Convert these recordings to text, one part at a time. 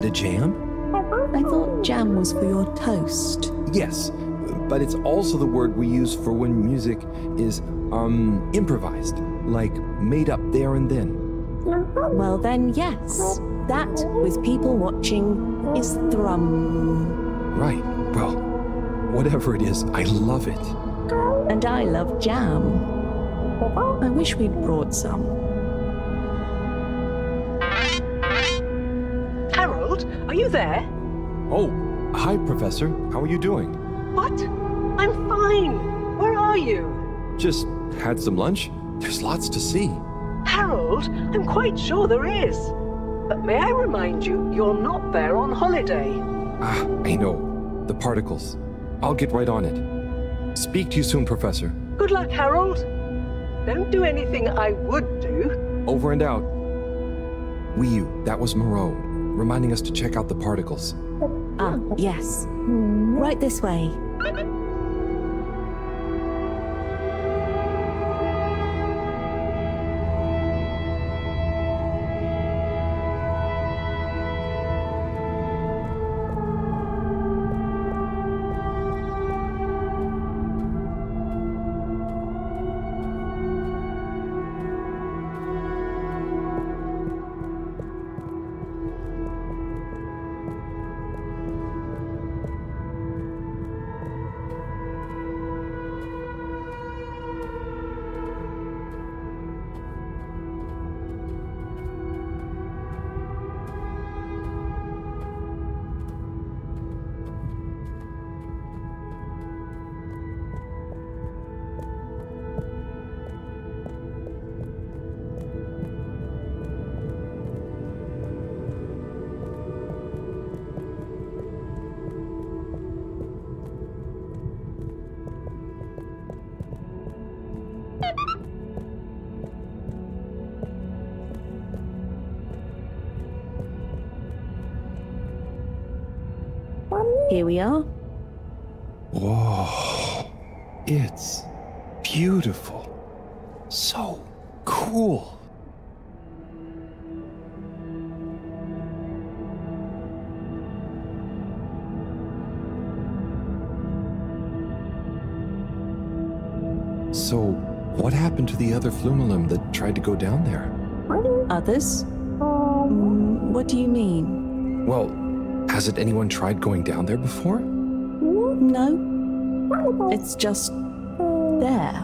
The jam? I thought jam was for your toast. Yes, but it's also the word we use for when music is, improvised, like made up there and then. Well then, yes. That, with people watching, is thrum. Right, well, whatever it is, I love it. And I love jam. I wish we'd brought some. Harold, are you there? Oh, hi, Professor. How are you doing? What? I'm fine. Where are you? Just had some lunch. There's lots to see. Harold, I'm quite sure there is. But may I remind you, you're not there on holiday. Ah, I know. The particles. I'll get right on it. Speak to you soon, Professor. Good luck, Harold. Don't do anything I would do. Over and out. You, that was Moreau, reminding us to check out the particles. Ah, yes. Right this way. Here we are. Whoa. It's beautiful. So cool. So, what happened to the other flumelum that tried to go down there? Others? What do you mean? Well, hasn't anyone tried going down there before? No. It's just there.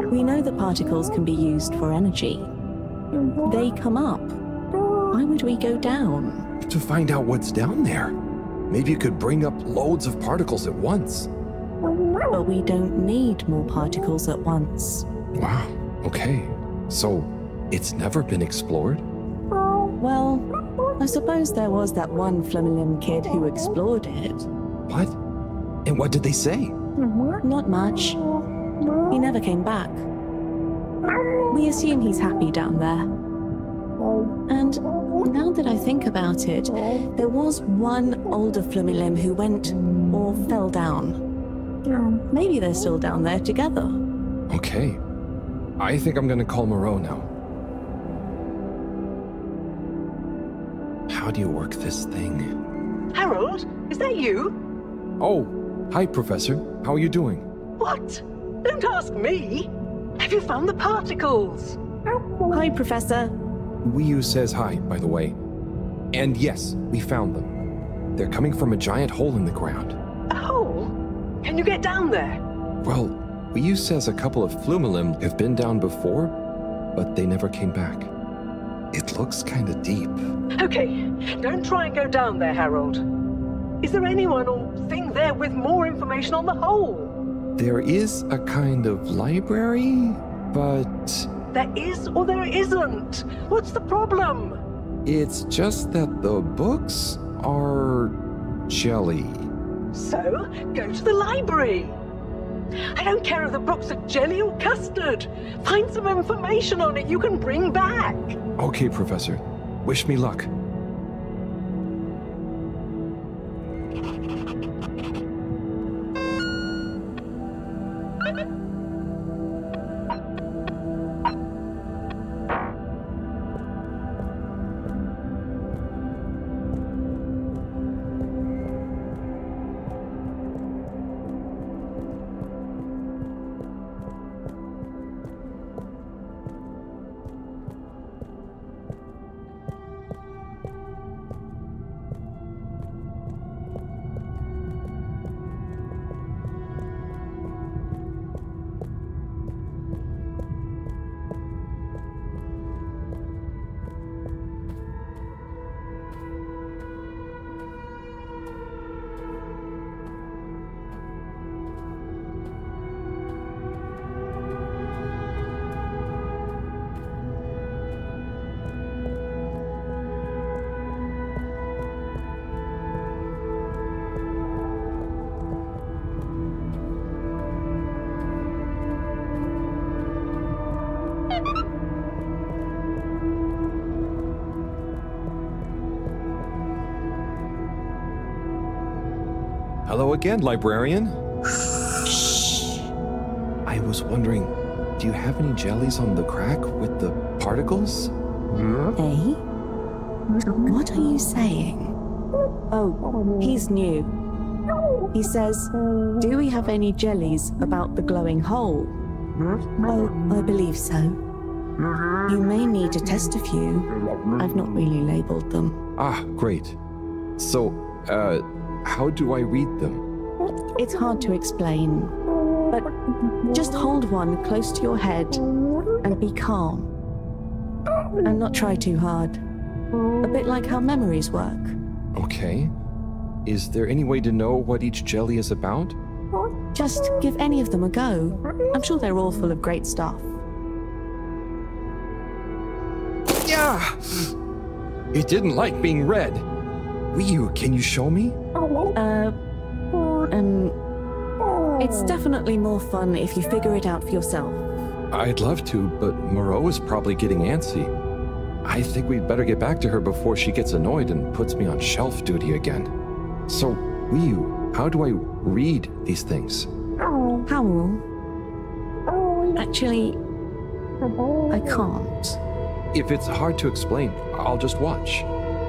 We know the particles can be used for energy. They come up. Why would we go down? To find out what's down there. Maybe you could bring up loads of particles at once. But we don't need more particles at once. Wow, okay. So, it's never been explored? Well, I suppose there was that one Flumelum kid who explored it. What? And what did they say? Not much. He never came back. We assume he's happy down there. And now that I think about it, there was one older Flumelum who went or fell down. Maybe they're still down there together. Okay. I think I'm gonna call Moreau now. How do you work this thing? Harold, is that you? Oh, hi, Professor. How are you doing? What? Don't ask me. Have you found the particles? Hi, Professor. Wiyu says hi, by the way. And yes, we found them. They're coming from a giant hole in the ground. A hole? Can you get down there? Well, Wiyu says a couple of flumelum have been down before, but they never came back. It looks kind of deep. Okay, don't try and go down there, Harold. Is there anyone or thing there with more information on the hole? There is a kind of library, but There is or there isn't. What's the problem? it's just that the books are jelly. So, go to the library. I don't care if the books are jelly or custard. Find some information on it you can bring back. Okay, Professor. Wish me luck. Hello again, librarian. Shh. I was wondering, do you have any jellies on the crack with the particles? Eh? What are you saying? Oh, he's new. He says, do we have any jellies about the glowing hole? Oh, I believe so. You may need to test a few. I've not really labeled them. Ah, great. So, how do I read them? It's hard to explain, but just hold one close to your head and be calm. And not try too hard. A bit like how memories work. Okay. Is there any way to know what each jelly is about? Just give any of them a go. I'm sure they're all full of great stuff. Yeah! It didn't like being read. Ryu, can you show me? It's definitely more fun if you figure it out for yourself. I'd love to, but Moreau is probably getting antsy. I think we'd better get back to her before she gets annoyed and puts me on shelf duty again. So, Ryu, how do I read these things? Howell? Actually, I can't. If it's hard to explain, I'll just watch.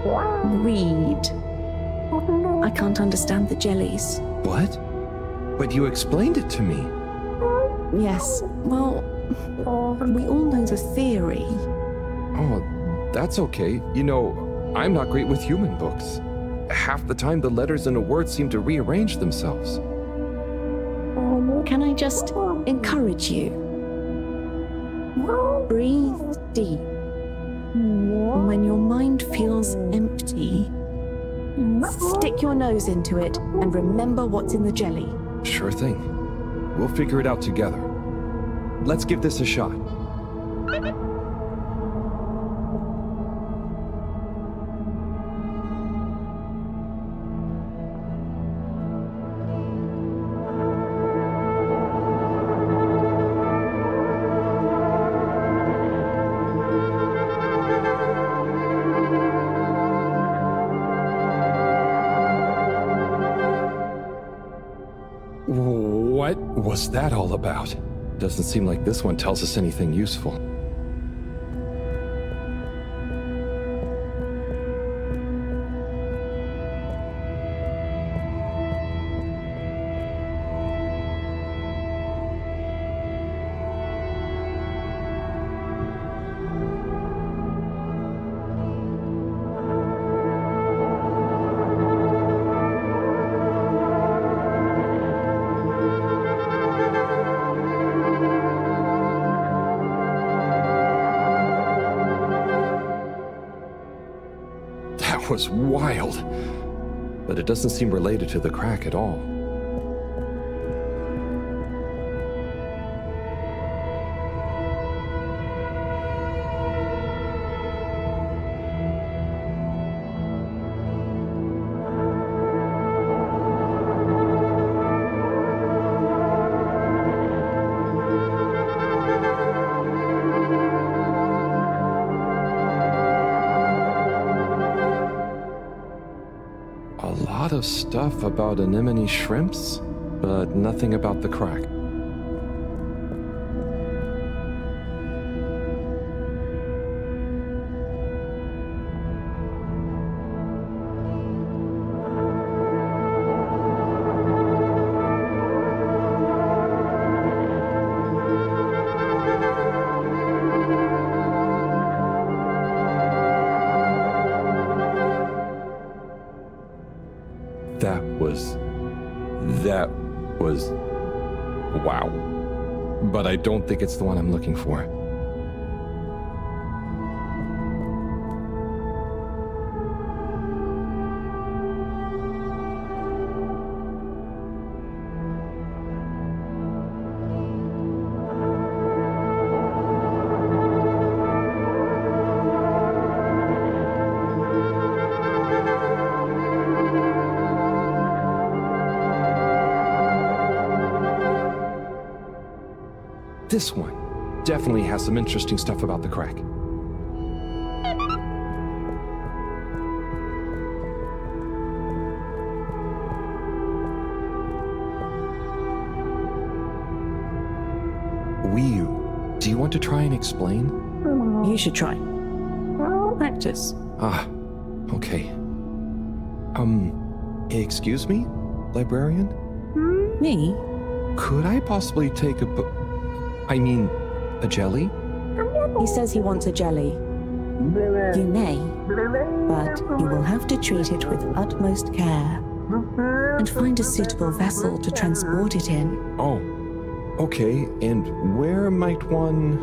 Read. I can't understand the jellies. What? But you explained it to me. Yes, well, we all know the theory. Oh, that's okay. You know, I'm not great with human books. Half the time the letters in a word seem to rearrange themselves. Can I just encourage you? Breathe deep. When your mind feels empty, stick your nose into it and remember what's in the jelly. Sure thing. We'll figure it out together. Let's give this a shot. What was that all about? Doesn't seem like this one tells us anything useful. Was wild, but it doesn't seem related to the crack at all. A lot of stuff about anemone shrimps, but nothing about the crack. That was wow. But I don't think it's the one I'm looking for. This one definitely has some interesting stuff about the crack. Wiyu, do you want to try and explain? You should try. Practice. Ah, okay. Excuse me, librarian? Me? Could I possibly take I mean, a jelly? He says he wants a jelly. You may, but you will have to treat it with utmost care and find a suitable vessel to transport it in. Oh, okay. And where might one...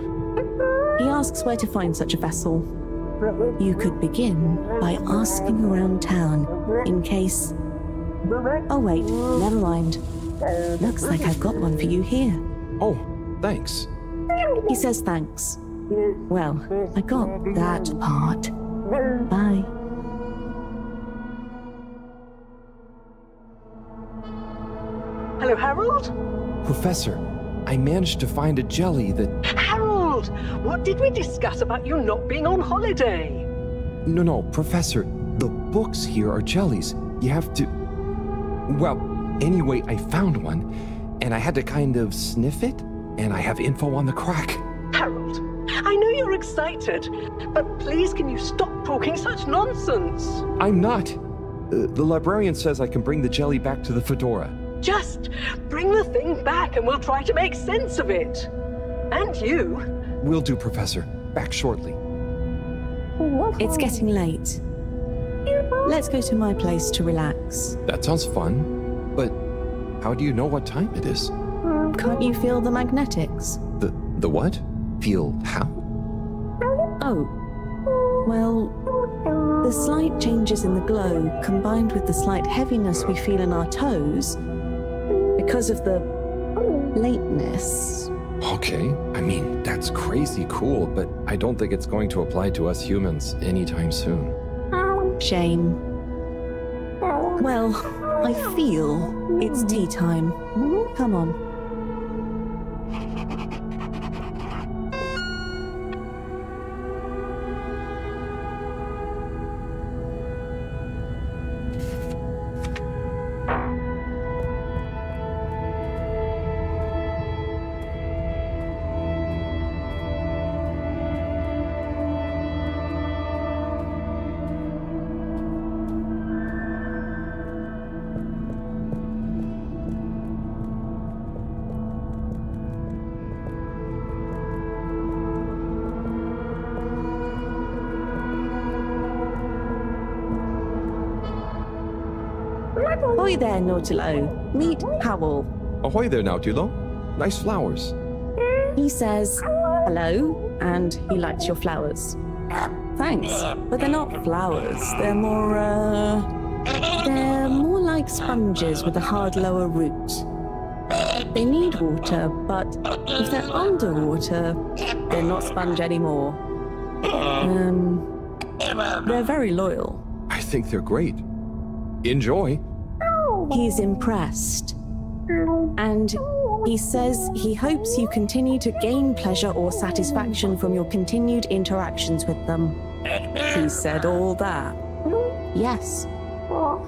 He asks where to find such a vessel. You could begin by asking around town in case... Oh wait, never mind. Looks like I've got one for you here. Oh, thanks. He says thanks. Well, I got that part. Bye. Hello, Harold? Professor, I managed to find a jelly that... Harold, what did we discuss about you not being on holiday? No, Professor, the books here are jellies. You have to... Well, anyway, I found one, and I had to kind of sniff it, and I have info on the crack. Harold, I know you're excited, but please can you stop talking such nonsense? I'm not. The librarian says I can bring the jelly back to the fedora. Just bring the thing back and we'll try to make sense of it. And you. Will do, Professor. Back shortly. It's getting late. Let's go to my place to relax. That sounds fun, but how do you know what time it is? Can't you feel the magnetics? The what? Feel how? Oh. Well, the slight changes in the glow combined with the slight heaviness we feel in our toes because of the lateness. Okay, I mean, that's crazy cool, but I don't think it's going to apply to us humans anytime soon. Shame. Well, I feel it's tea time. Come on. Ahoy there, Nautilo. Meet Howell. Ahoy there, Nautilo. Nice flowers. He says hello, and he likes your flowers. Thanks, but they're not flowers. They're more like sponges with a hard lower root. They need water, but if they're underwater, they're not sponge anymore. They're very loyal. I think they're great. Enjoy. He's impressed. And he says he hopes you continue to gain pleasure or satisfaction from your continued interactions with them. He said all that. Yes.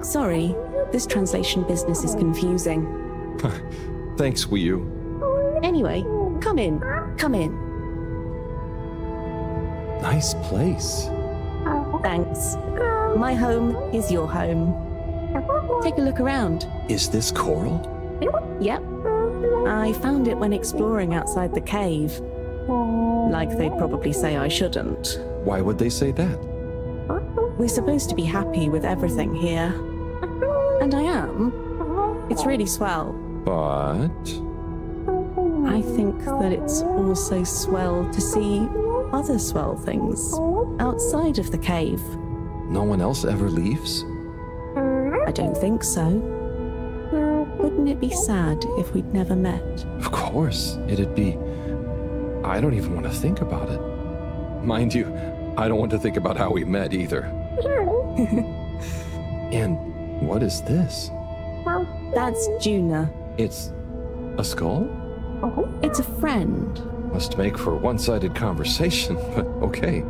Sorry, this translation business is confusing. Thanks, Wiyu. Anyway, come in. Come in. Nice place. Thanks. My home is your home. Take a look around. Is this coral? Yep. I found it when exploring outside the cave. Like they'd probably say I shouldn't. Why would they say that? We're supposed to be happy with everything here. And I am. It's really swell. But... I think that it's also swell to see other swell things outside of the cave. No one else ever leaves? I don't think so. Wouldn't it be sad if we'd never met? Of course, it'd be... I don't even want to think about it. Mind you, I don't want to think about how we met either. And what is this? That's Juna. It's a skull? It's a friend. Must make for one-sided conversation, but okay.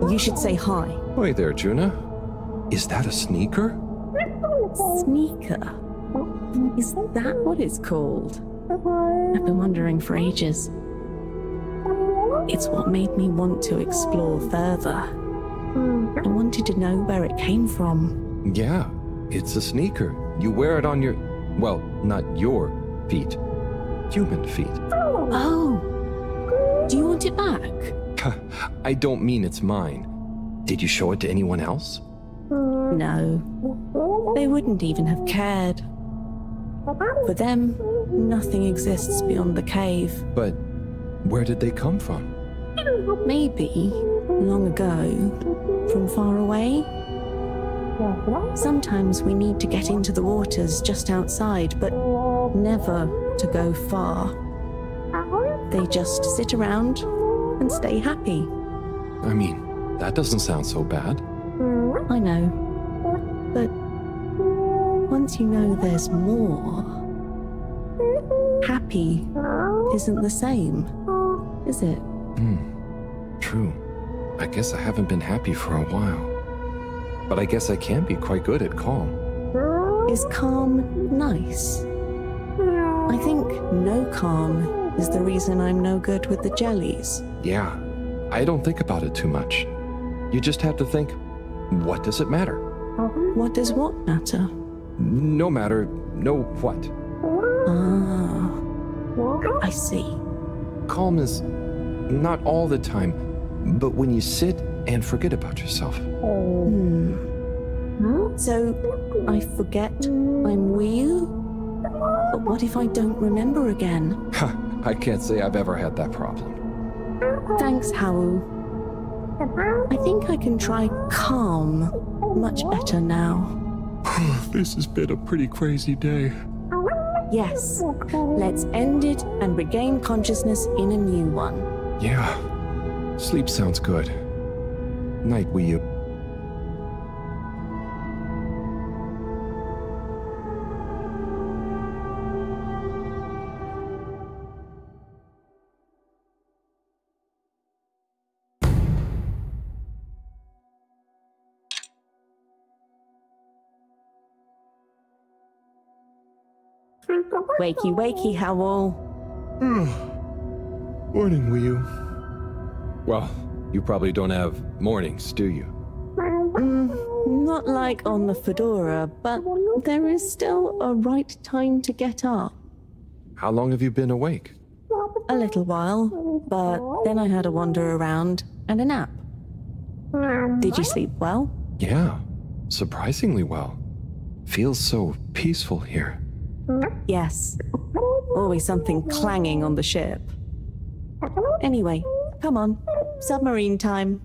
You should say hi. Hi there, Juna. Is that a sneaker? Sneaker? Is that what it's called? I've been wondering for ages. It's what made me want to explore further. I wanted to know where it came from. Yeah, it's a sneaker. You wear it on your, well, not your feet, human feet. Oh, do you want it back? I don't mean it's mine. Did you show it to anyone else? No, they wouldn't even have cared. For them, nothing exists beyond the cave. But where did they come from? Maybe, long ago, from far away. Sometimes we need to get into the waters just outside, but never to go far. They just sit around and stay happy. I mean, that doesn't sound so bad. I know, but once you know there's more, happy isn't the same, is it? True. I guess I haven't been happy for a while. But I guess I can be quite good at calm. Is calm nice? I think no calm is the reason I'm no good with the jellies. Yeah, I don't think about it too much. You just have to think, what does it matter? What does what matter? No matter, no what. Ah, I see. Calm is not all the time, but when you sit and forget about yourself. So, I forget I'm real? But what if I don't remember again? I can't say I've ever had that problem. Thanks, Howell. I think I can try calm much better now. This has been a pretty crazy day. Yes, let's end it and regain consciousness in a new one. Yeah, sleep sounds good. Night, will you? Wakey, wakey, Howell. Morning, will you? Well, you probably don't have mornings, do you? Not like on the Fedora, but there is still a right time to get up. How long have you been awake? A little while, but then I had a wander around and a nap. Did you sleep well? Yeah, surprisingly well. Feels so peaceful here. Yes. Always something clanging on the ship. Anyway, come on. Submarine time.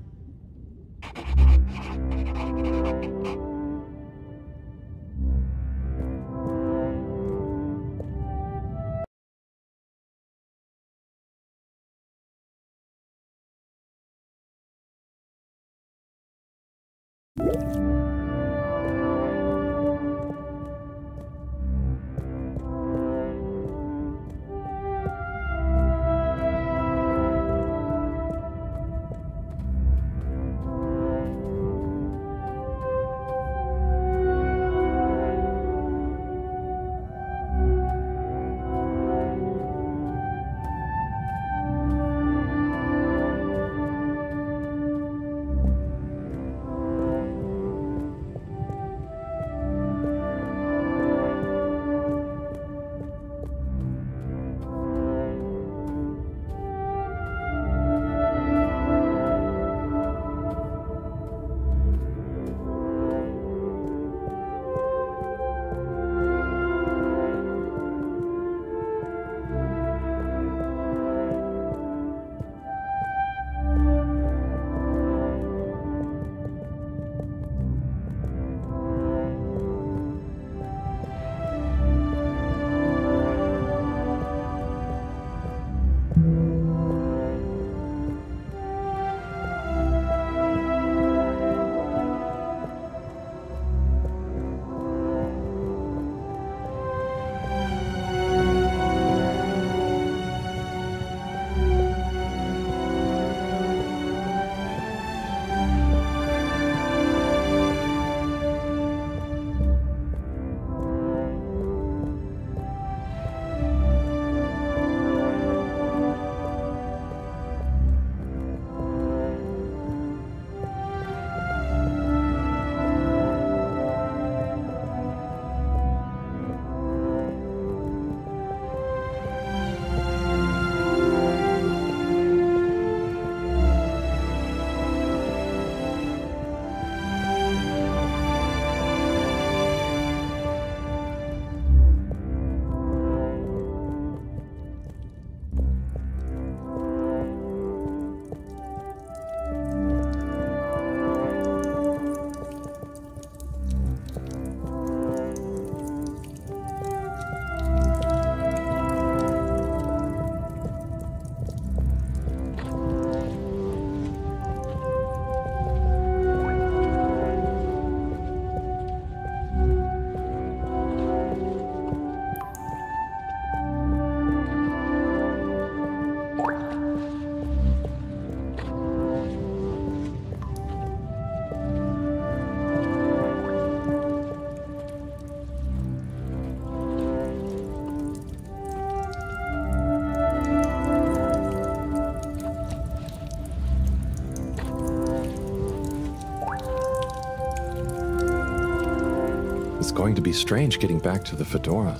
It's going to be strange getting back to the Fedora.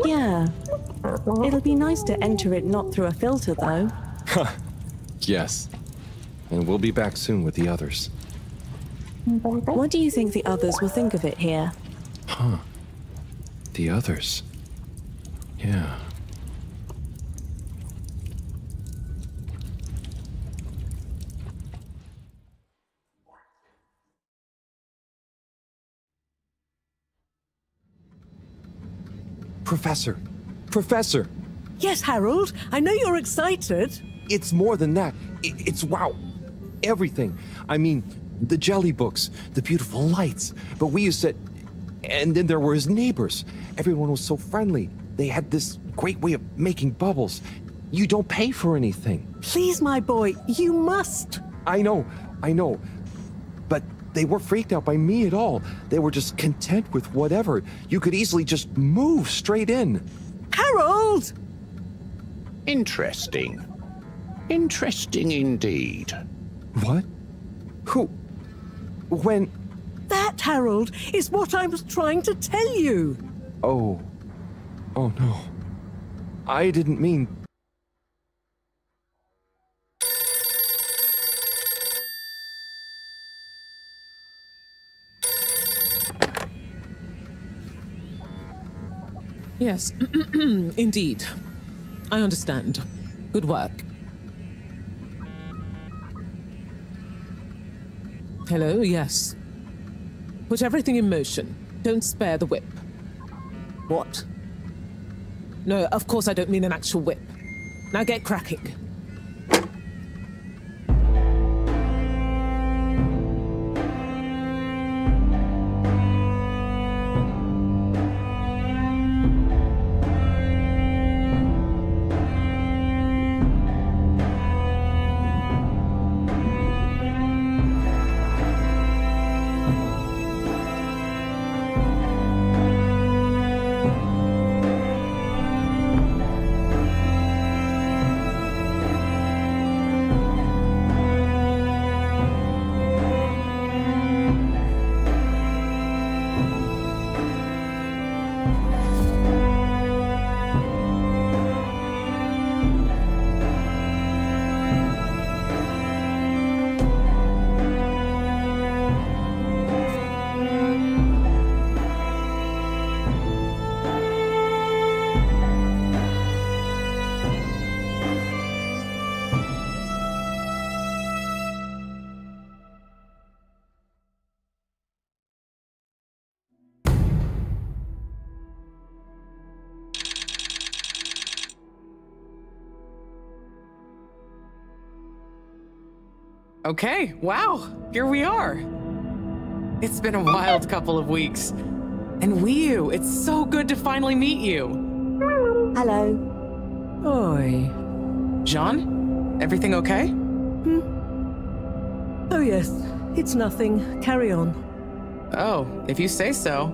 Yeah. It'll be nice to enter it not through a filter, though. Yes. And we'll be back soon with the others. What do you think the others will think of it here? Huh. The others. Yeah. Professor! Professor! Yes, Harold, I know you're excited. It's more than that. It's wow. Everything. I mean, the jelly books, the beautiful lights. But we used to... And then there were his neighbors. Everyone was so friendly. They had this great way of making bubbles. You don't pay for anything. Please, my boy, you must. I know. But they weren't freaked out by me at all. They were just content with whatever. You could easily just move straight in. Harold! Interesting. Interesting indeed. What? Who? When? That, Harold, is what I was trying to tell you. Oh no. I didn't mean... Yes, indeed. I understand. Good work. Hello, yes. Put everything in motion. Don't spare the whip. What? No, of course I don't mean an actual whip. Now get cracking. Okay, wow, here we are. It's been a wild couple of weeks. And Wiu, it's so good to finally meet you. Hello. Oi. John, everything okay? Oh, yes, it's nothing. Carry on. Oh, if you say so.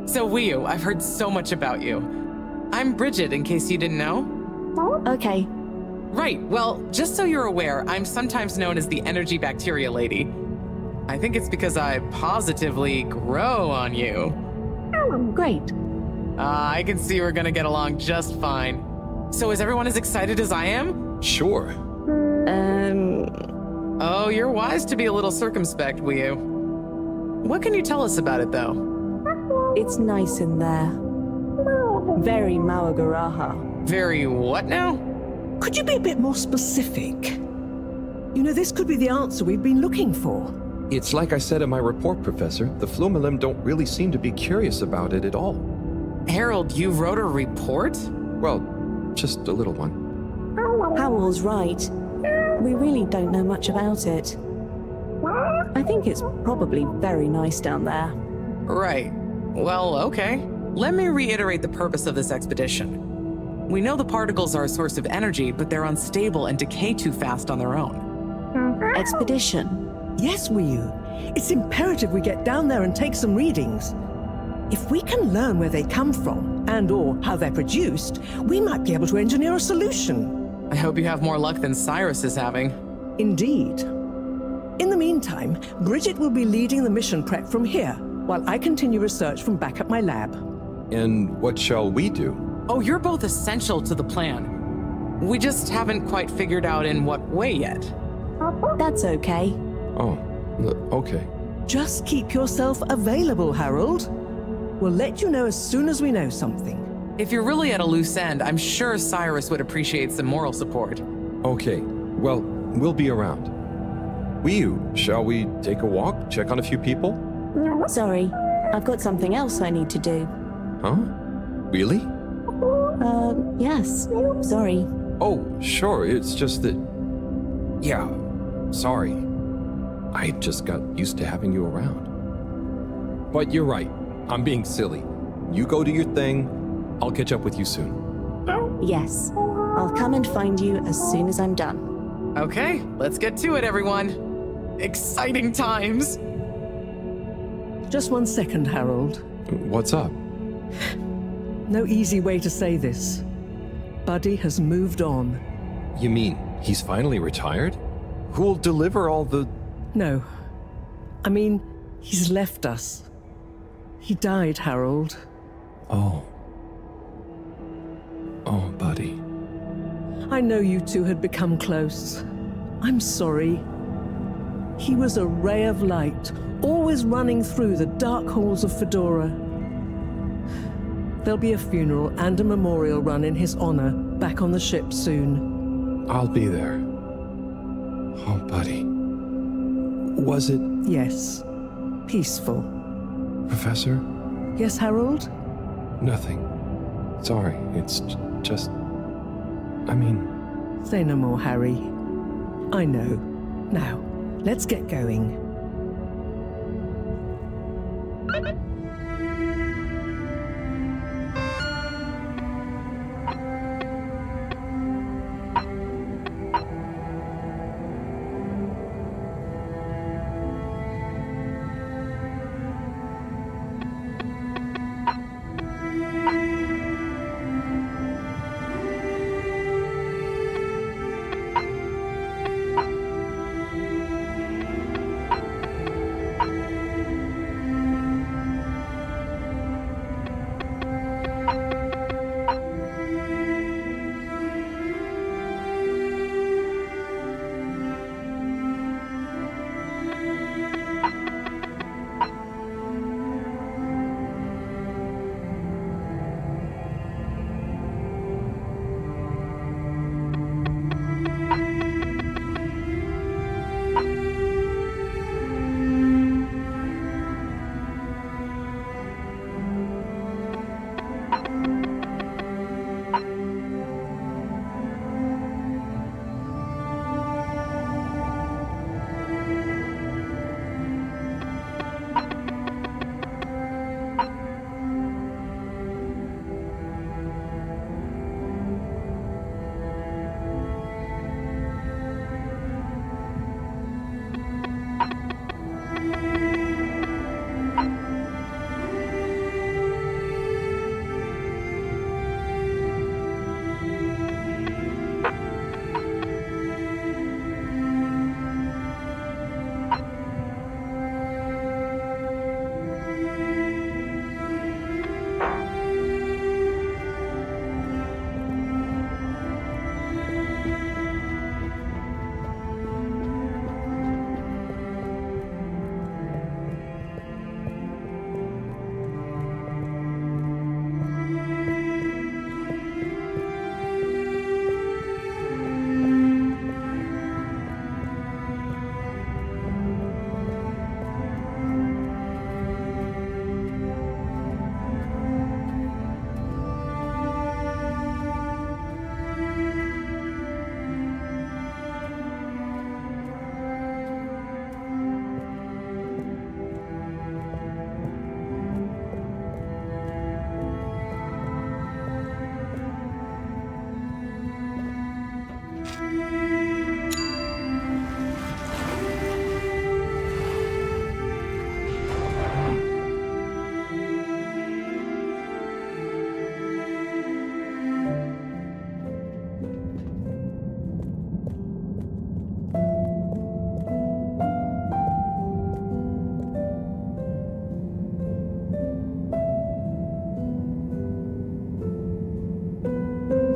So Wiu, I've heard so much about you. I'm Bridget, in case you didn't know. Okay. Right, well, just so you're aware, I'm sometimes known as the energy bacteria lady. I think it's because I positively grow on you. Great. I can see we're gonna get along just fine. So is everyone as excited as I am? Sure. Oh, you're wise to be a little circumspect, Wiu. What can you tell us about it, though? It's nice in there. Very Mawagaraha. Very what now? Could you be a bit more specific? You know, this could be the answer we've been looking for. It's like I said in my report, Professor. The Flumilim don't really seem to be curious about it at all. Harold, you wrote a report? Well, just a little one. Howell's right. We really don't know much about it. I think it's probably very nice down there. Right. Well, okay. Let me reiterate the purpose of this expedition. We know the particles are a source of energy, but they're unstable and decay too fast on their own. Expedition? Yes, Wiu. It's imperative we get down there and take some readings. If we can learn where they come from, and/or how they're produced, we might be able to engineer a solution. I hope you have more luck than Cyrus is having. Indeed. In the meantime, Bridget will be leading the mission prep from here, while I continue research from back at my lab. And what shall we do? Oh, you're both essential to the plan. We just haven't quite figured out in what way yet. That's okay. Oh, okay. Just keep yourself available, Harold. We'll let you know as soon as we know something. If you're really at a loose end, I'm sure Cyrus would appreciate some moral support. Okay, well, we'll be around. Shall we take a walk, check on a few people? Sorry, I've got something else I need to do. Huh? Really? Yes. Sorry. Oh, sure, it's just that... Yeah, sorry. I just got used to having you around. But you're right, I'm being silly. You go do your thing, I'll catch up with you soon. Yes. I'll come and find you as soon as I'm done. Okay, let's get to it, everyone. Exciting times. Just 1 second, Harold. What's up? No easy way to say this. Buddy has moved on. You mean he's finally retired? Who'll deliver all the... No. I mean, he's left us. He died, Harold. Oh. Oh, buddy. I know you two had become close. I'm sorry. He was a ray of light, always running through the dark halls of Fedora. There'll be a funeral and a memorial run in his honor back on the ship soon. I'll be there. Oh, buddy. Was it... Yes. Peaceful. Professor? Yes, Harold? Nothing. Sorry, it's just... I mean... Say no more, Harry. I know. Now, let's get going.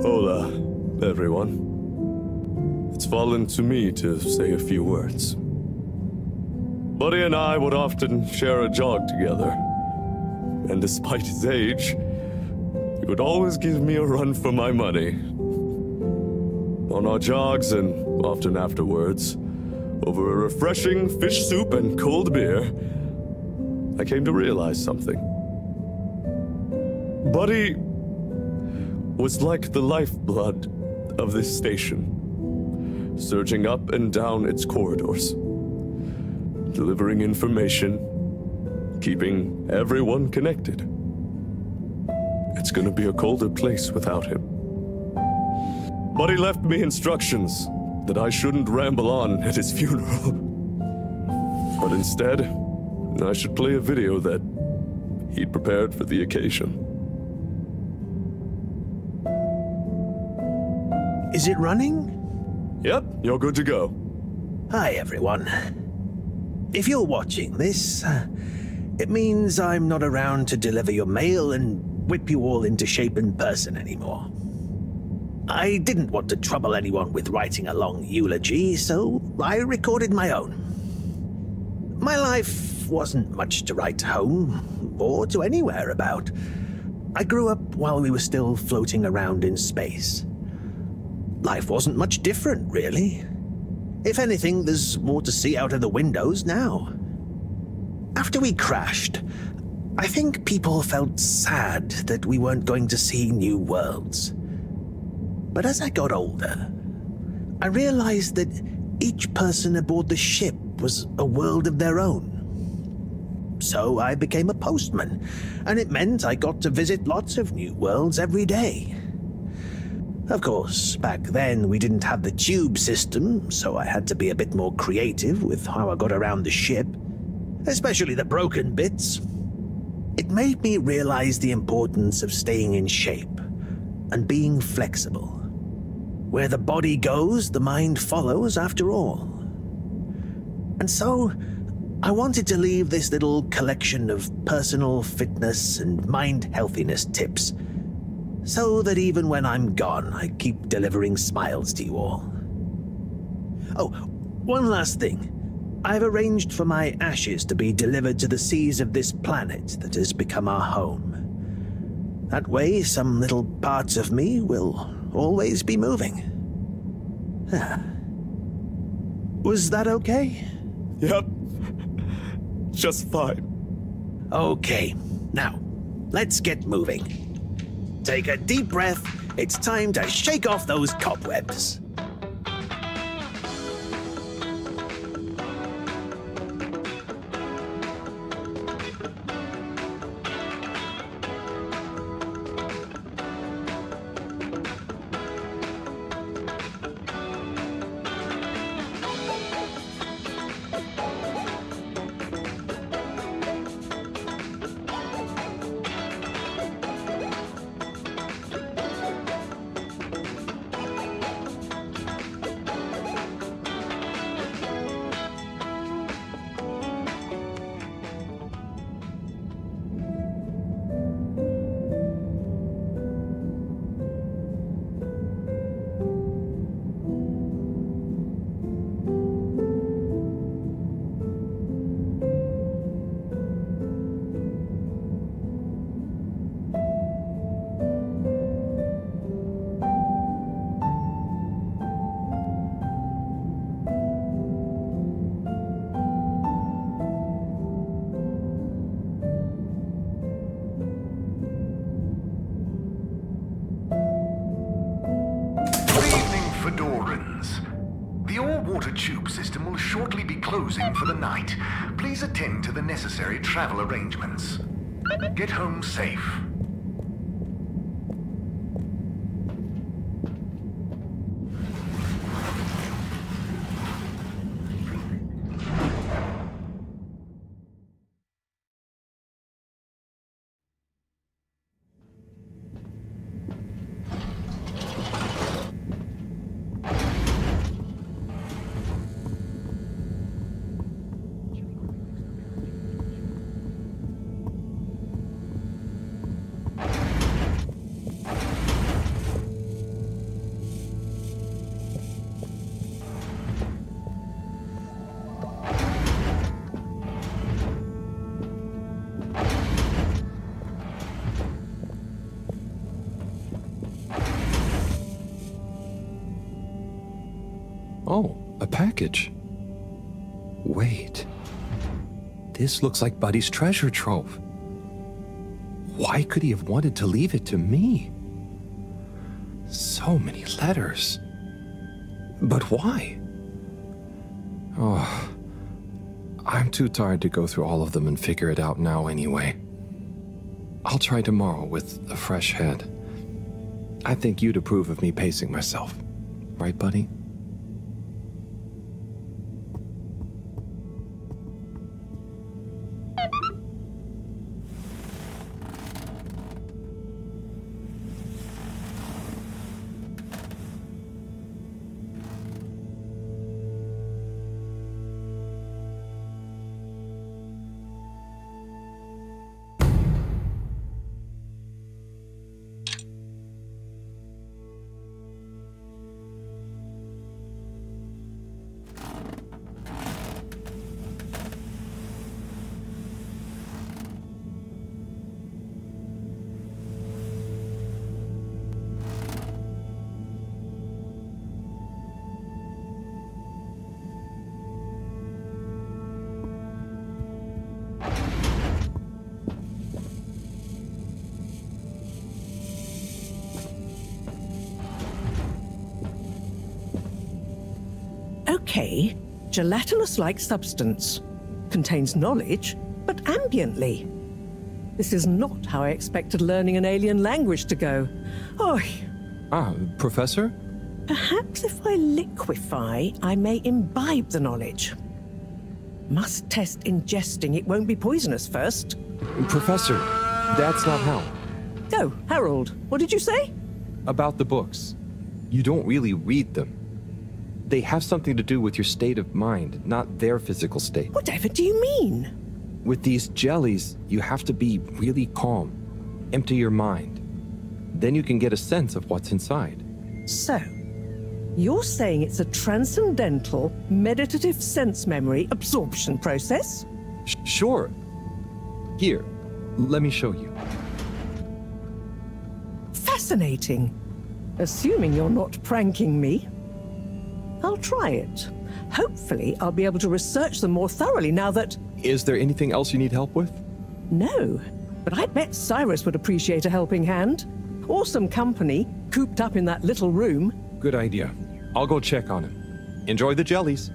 Hola, everyone. It's fallen to me to say a few words. Buddy and I would often share a jog together, and despite his age, he would always give me a run for my money. On our jogs, and often afterwards, over a refreshing fish soup and cold beer, I came to realize something. Buddy was like the lifeblood of this station, surging up and down its corridors, delivering information, keeping everyone connected. It's gonna be a colder place without him. Buddy left me instructions that I shouldn't ramble on at his funeral, but instead, I should play a video that he'd prepared for the occasion. Is it running? Yep, you're good to go. Hi, everyone. If you're watching this, it means I'm not around to deliver your mail and whip you all into shape in person anymore. I didn't want to trouble anyone with writing a long eulogy, so I recorded my own. My life wasn't much to write home, or to anywhere about. I grew up while we were still floating around in space. Life wasn't much different, really. If anything, there's more to see out of the windows now. After we crashed, I think people felt sad that we weren't going to see new worlds. But as I got older, I realized that each person aboard the ship was a world of their own. So I became a postman, and it meant I got to visit lots of new worlds every day. Of course, back then we didn't have the tube system, so I had to be a bit more creative with how I got around the ship, especially the broken bits. It made me realize the importance of staying in shape and being flexible. Where the body goes, the mind follows after all. And so, I wanted to leave this little collection of personal fitness and mind healthiness tips, so that even when I'm gone, I keep delivering smiles to you all. Oh, one last thing. I've arranged for my ashes to be delivered to the seas of this planet that has become our home. That way, some little parts of me will always be moving. Was that okay? Yep. Just fine. Okay, now, let's get moving. Take a deep breath. It's time to shake off those cobwebs. Tube system will shortly be closing for the night. Please attend to the necessary travel arrangements. Get home safe. Oh, a package. Wait. This looks like Buddy's treasure trove. Why could he have wanted to leave it to me? So many letters. But why? Oh, I'm too tired to go through all of them and figure it out now anyway. I'll try tomorrow with a fresh head. I think you'd approve of me pacing myself. Right, Buddy? Okay, gelatinous-like substance. Contains knowledge, but ambiently. This is not how I expected learning an alien language to go. Oh, Ah, Professor? perhaps if I liquefy, I may imbibe the knowledge. Must test ingesting it won't be poisonous first. Professor, that's not how. Oh, Harold, what did you say? About the books. You don't really read them. They have something to do with your state of mind, not their physical state. Whatever do you mean? With these jellies, you have to be really calm. Empty your mind. Then you can get a sense of what's inside. So, you're saying it's a transcendental, meditative sense memory absorption process? Sure. Here, let me show you. Fascinating. Assuming you're not pranking me. I'll try it. Hopefully, I'll be able to research them more thoroughly now that... Is there anything else you need help with? No, but I bet Cyrus would appreciate a helping hand. Or some company, cooped up in that little room. Good idea. I'll go check on him. Enjoy the jellies.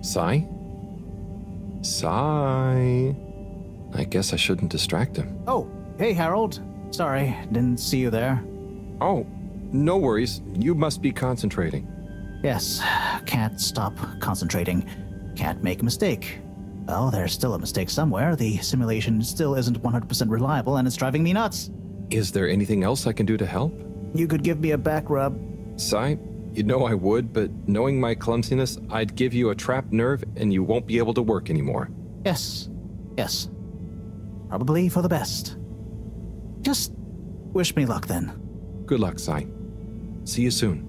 Sai? Sai? I guess I shouldn't distract him. Oh, hey Harold. Sorry, didn't see you there. Oh, no worries. You must be concentrating. Yes, can't stop concentrating. Can't make a mistake. Well, there's still a mistake somewhere. The simulation still isn't 100% reliable and it's driving me nuts. Is there anything else I can do to help? You could give me a back rub. Sai, you know I would, but knowing my clumsiness, I'd give you a trapped nerve and you won't be able to work anymore. Yes. Probably for the best. Just wish me luck then. Good luck, Sai. See you soon.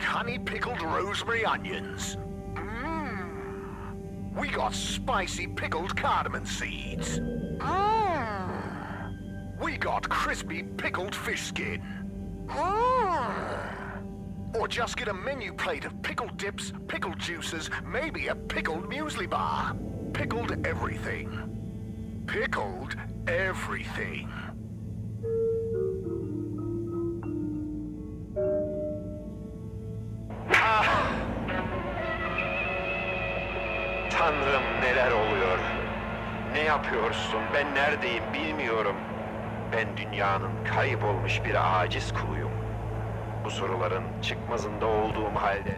got honey pickled rosemary onions. We got spicy pickled cardamom seeds. We got crispy pickled fish skin. Or just get a menu plate of pickled dips, pickled juices, maybe a pickled muesli bar. Pickled everything. Pickled everything. Tanrım, neler oluyor? Ne yapıyorsun? Ben neredeyim bilmiyorum. Ben dünyanın kaybolmuş bir aciz kuluyum. Bu soruların çıkmazında olduğum halde...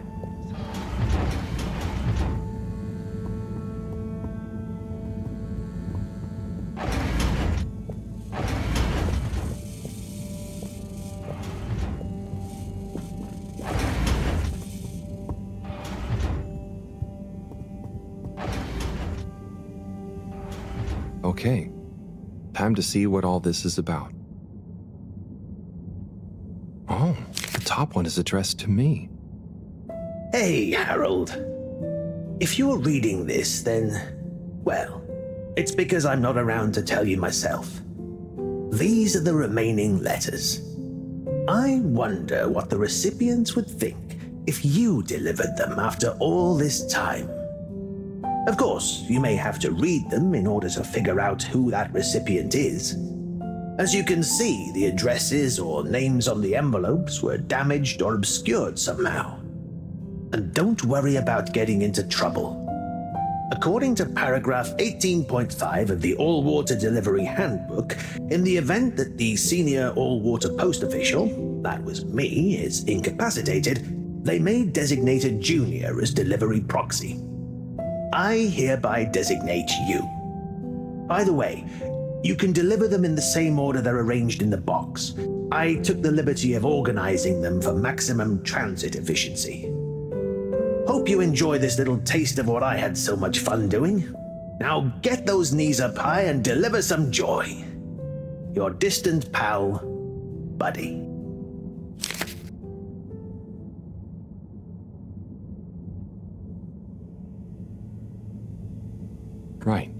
Okay, time to see what all this is about. Oh, the top one is addressed to me. Hey, Harold. If you're reading this, then, well, it's because I'm not around to tell you myself. These are the remaining letters. I wonder what the recipients would think if you delivered them after all this time. Of course, you may have to read them in order to figure out who that recipient is. As you can see, the addresses or names on the envelopes were damaged or obscured somehow. And don't worry about getting into trouble. According to paragraph 18.5 of the All-Water Delivery Handbook, in the event that the senior all-water post official, that was me, is incapacitated, they may designate a junior as delivery proxy. I hereby designate you. By the way, you can deliver them in the same order they're arranged in the box. I took the liberty of organizing them for maximum transit efficiency. Hope you enjoy this little taste of what I had so much fun doing. Now get those knees up high and deliver some joy. Your distant pal, Buddy. Right.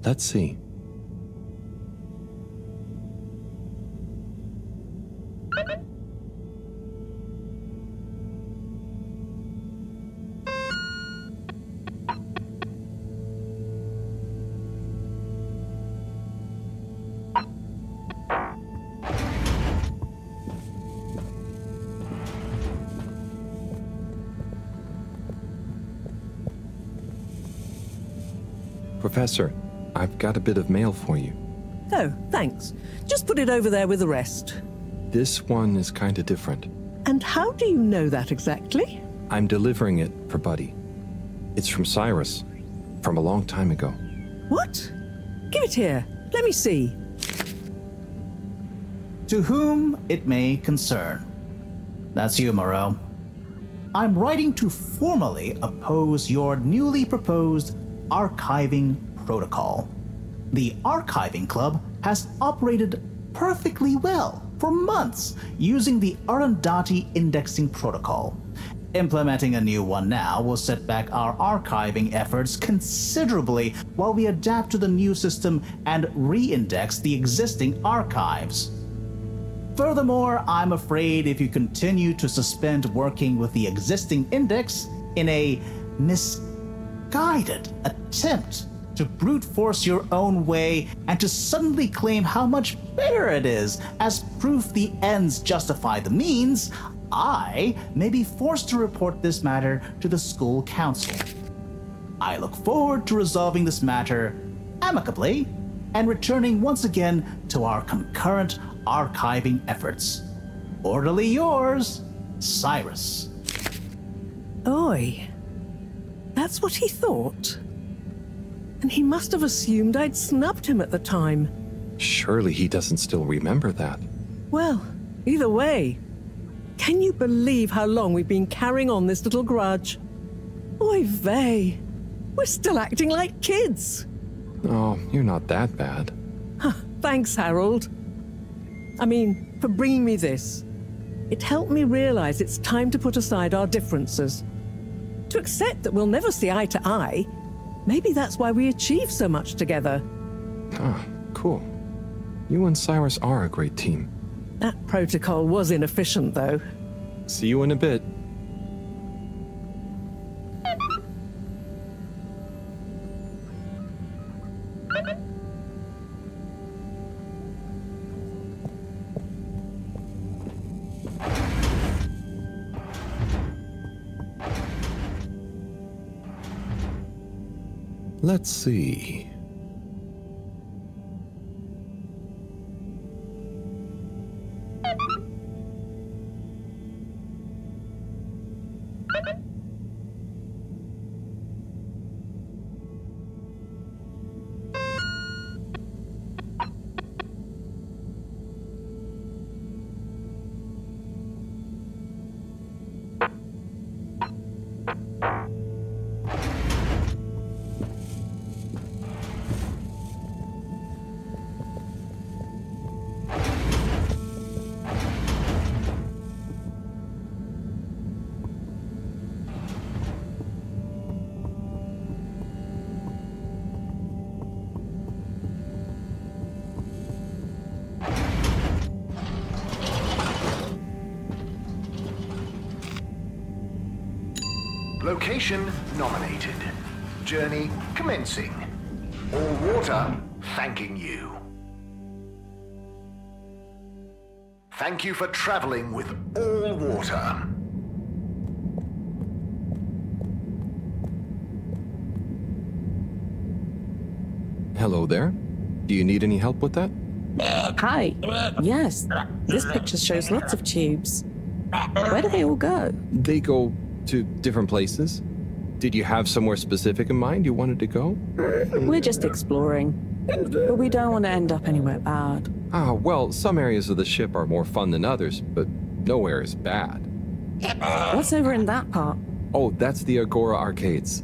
Let's see. Professor, I've got a bit of mail for you. Oh, thanks. Just put it over there with the rest. This one is kind of different. And how do you know that exactly? I'm delivering it for Buddy. It's from Cyrus, from a long time ago. What? Give it here. Let me see. To whom it may concern. That's you, Moreau. I'm writing to formally oppose your newly proposed archiving protocol. The Archiving Club has operated perfectly well for months using the Arundhati indexing protocol. Implementing a new one now will set back our archiving efforts considerably while we adapt to the new system and re-index the existing archives. Furthermore, I'm afraid if you continue to suspend working with the existing index in a misguided attempt to brute force your own way and to suddenly claim how much better it is as proof the ends justify the means, I may be forced to report this matter to the school council. I look forward to resolving this matter amicably and returning once again to our concurrent archiving efforts. Orderly yours, Cyrus. Oi. That's what he thought. And he must have assumed I'd snubbed him at the time. Surely he doesn't still remember that. Well, either way, can you believe how long we've been carrying on this little grudge? Oy vey, we're still acting like kids. Oh, you're not that bad. Thanks, Harold. I mean, for bringing me this. It helped me realize it's time to put aside our differences. To accept that we'll never see eye to eye. Maybe that's why we achieve so much together. Ah, cool. You and Cyrus are a great team. That protocol was inefficient, though. See you in a bit. Let's see. Location nominated. Journey commencing. All water thanking you. Thank you for traveling with all water. Hello there. Do you need any help with that? Hi. Yes, this picture shows lots of tubes. Where do they all go? They go to different places. Did you have somewhere specific in mind you wanted to go? We're just exploring, but we don't want to end up anywhere bad. Ah, well, some areas of the ship are more fun than others, but nowhere is bad. What's over in that part? Oh, that's the Agora Arcades.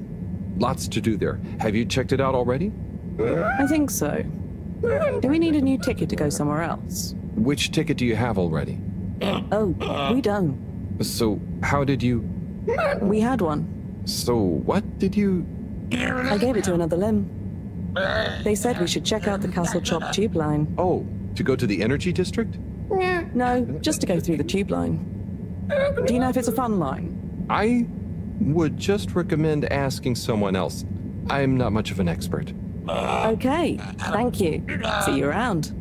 Lots to do there. Have you checked it out already? I think so. Do we need a new ticket to go somewhere else? Which ticket do you have already? Oh, we don't. So, how did you... We had one. So, what did you... I gave it to another limb. They said we should check out the Castle Chop tube line. Oh, to go to the energy district? No, just to go through the tube line. Do you know if it's a fun line? I would just recommend asking someone else. I'm not much of an expert. Okay, thank you. See you around.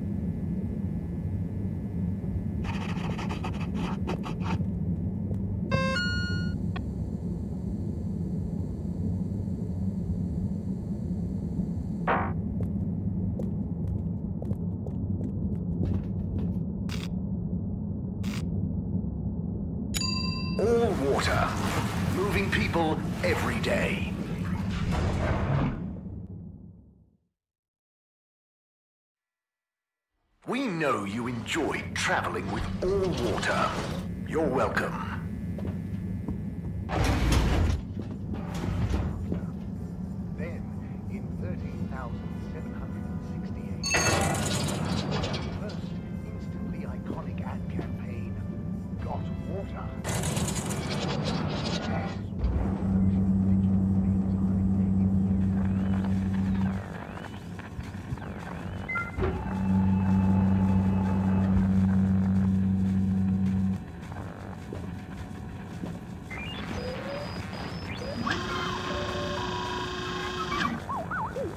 All water. Moving people every day. We know you enjoyed traveling with all water. You're welcome. Then, in 13,768, the first instantly iconic ad campaign got water.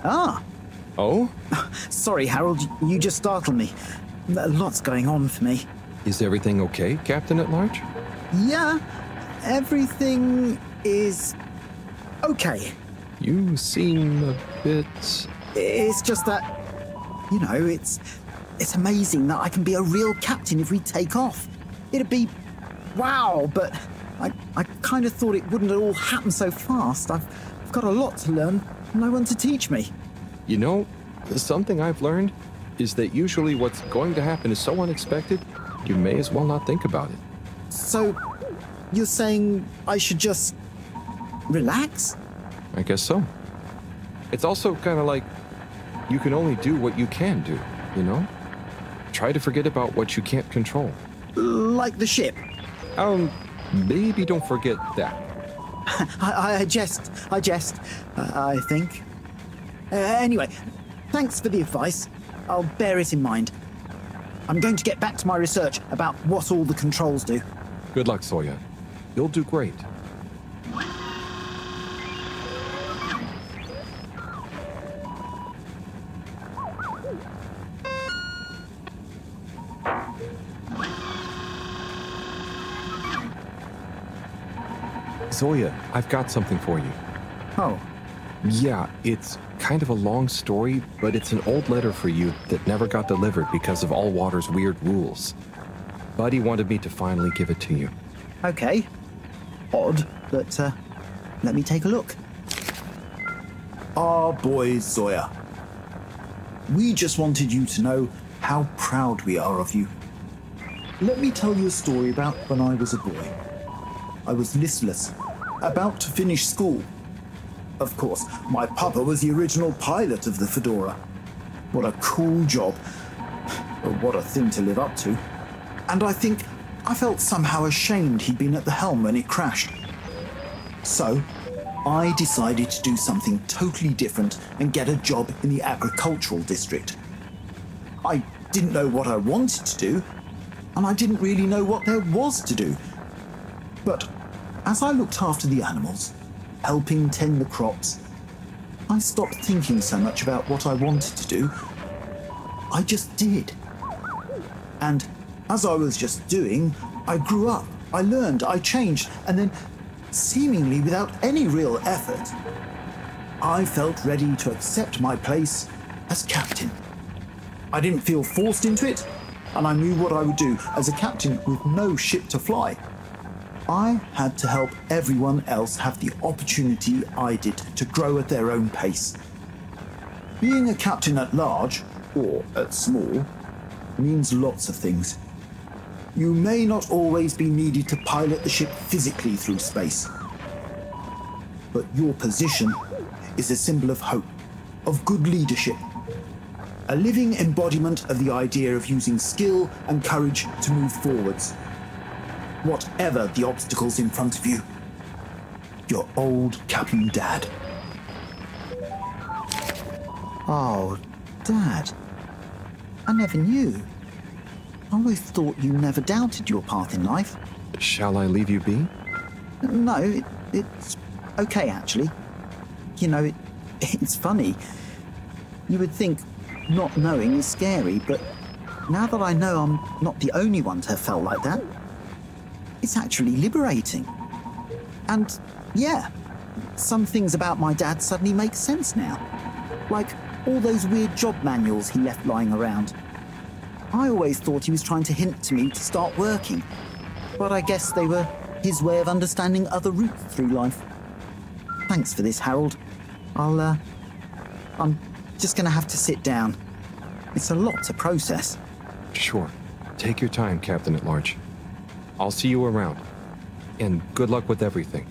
Ah! Oh? Sorry, Harold, you just startled me. Lots going on for me. Is everything okay, Captain at Large? Yeah, everything is okay. You seem a bit... It's just that, you know, it's amazing that I can be a real captain if we take off. It'd be wow, but I kind of thought it wouldn't all happen so fast. I've got a lot to learn, no one to teach me. You know, something I've learned is that usually what's going to happen is so unexpected, you may as well not think about it. So, you're saying I should just relax? I guess so. It's also kind of like you can only do what you can do, you know? Try to forget about what you can't control. Like the ship? Maybe don't forget that. I jest, I think. Anyway, thanks for the advice. I'll bear it in mind. I'm going to get back to my research about what all the controls do. Good luck, Zoya. You'll do great. Zoya, I've got something for you. Oh. Yeah, it's kind of a long story, but it's an old letter for you that never got delivered because of Allwater's weird rules. Buddy wanted me to finally give it to you. Okay. Odd, but let me take a look. Our boy Zoya. We just wanted you to know how proud we are of you. Let me tell you a story about when I was a boy. I was listless, about to finish school. Of course, my papa was the original pilot of the Fedora. What a cool job. But what a thing to live up to. And I think I felt somehow ashamed he'd been at the helm when it crashed. So, I decided to do something totally different and get a job in the agricultural district. I didn't know what I wanted to do, and I didn't really know what there was to do. But as I looked after the animals, helping tend the crops, I stopped thinking so much about what I wanted to do. I just did. And as I was just doing, I grew up, I learned, I changed, and then, seemingly without any real effort, I felt ready to accept my place as captain. I didn't feel forced into it, and I knew what I would do as a captain with no ship to fly. I had to help everyone else have the opportunity I did to grow at their own pace. Being a captain at large, or at small, means lots of things. You may not always be needed to pilot the ship physically through space. But your position is a symbol of hope, of good leadership. A living embodiment of the idea of using skill and courage to move forwards. Whatever the obstacles in front of you. Your old Captain Dad. Oh, Dad. I never knew. I always thought you never doubted your path in life. Shall I leave you be? No, it's okay, actually. You know, it's funny. You would think not knowing is scary, but now that I know I'm not the only one to have felt like that, it's actually liberating. And yeah, some things about my dad suddenly make sense now. Like all those weird job manuals he left lying around. I always thought he was trying to hint to me to start working, but I guess they were his way of understanding other routes through life. Thanks for this, Harold. I'm just gonna have to sit down. It's a lot to process. Sure. Take your time, Captain at Large. I'll see you around. And good luck with everything.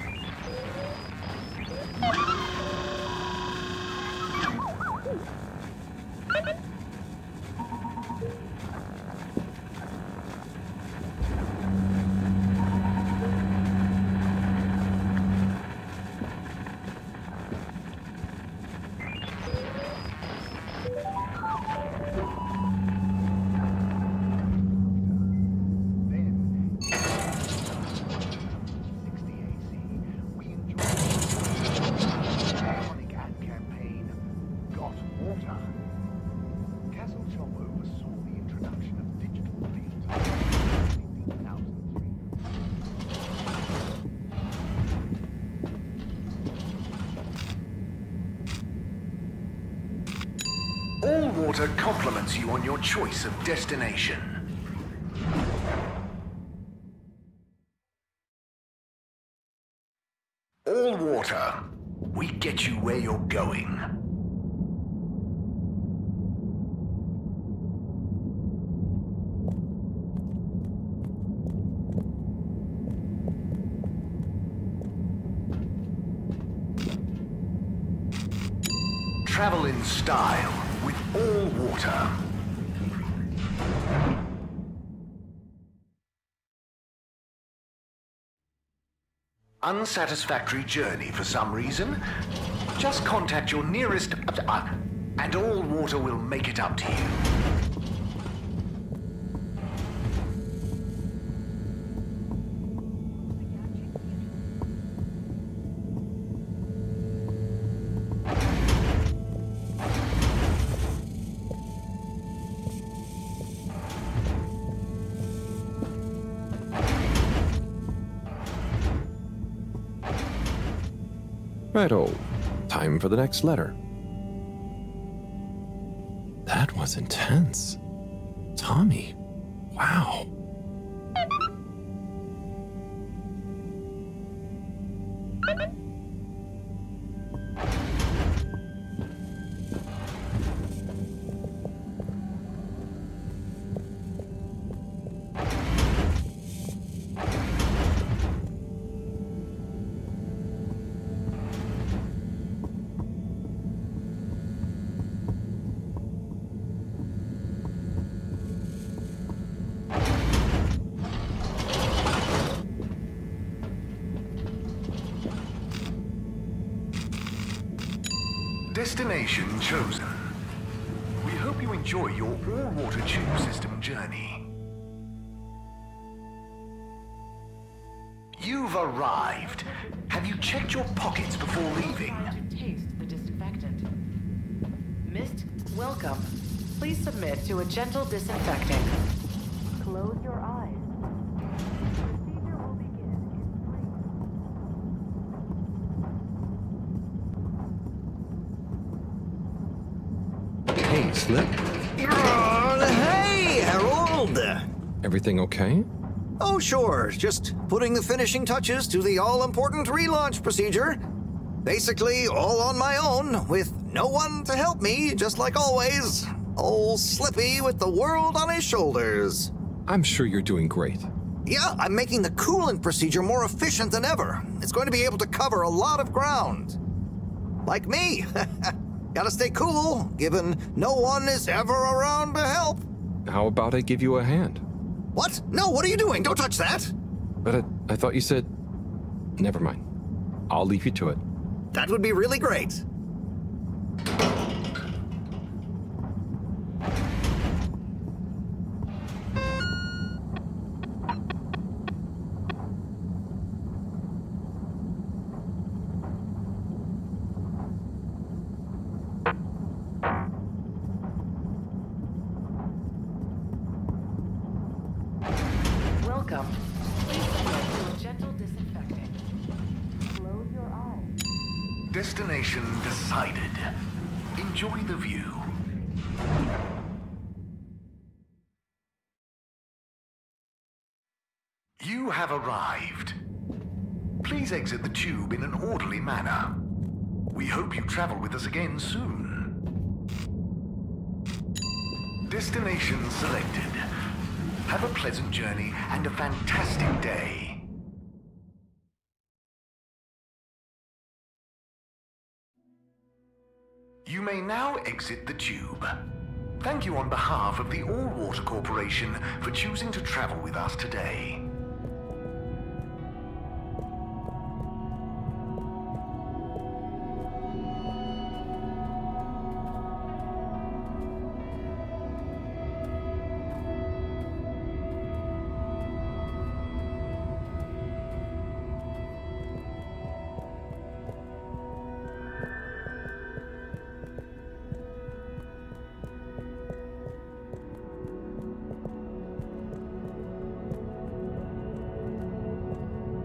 Allwater compliments you on your choice of destination. Allwater, we get you where you're going. Travel in style with Allwater. unsatisfactory journey for some reason, just contact your nearest... and all water will make it up to you. Righto, time for the next letter. That was intense. Tommy, wow. Destination chosen. We hope you enjoy your all-water tube system journey. You've arrived. Have you checked your pockets before leaving? To taste the disinfectant. Mist, welcome. Please submit to a gentle disinfecting. Close your eyes. Procedure will begin in 3. Hey, Slip. Hey, Harold! Everything okay? Oh, sure. Just putting the finishing touches to the all-important relaunch procedure. Basically, all on my own, with no one to help me, just like always. Old Slippy with the world on his shoulders. I'm sure you're doing great. Yeah, I'm making the coolant procedure more efficient than ever. It's going to be able to cover a lot of ground. Like me. Gotta stay cool, given no one is ever around to help. How about I give you a hand? What? No, what are you doing? Don't touch that! But I thought you said... Never mind. I'll leave you to it. That would be really great. Welcome. Please submit to a gentle disinfecting. Close your eyes. Destination decided. Enjoy the view. You have arrived. Please exit the tube in an orderly manner. We hope you travel with us again soon. Destination selected. Have a pleasant journey and a fantastic day. You may now exit the tube. Thank you on behalf of the All Water Corporation for choosing to travel with us today.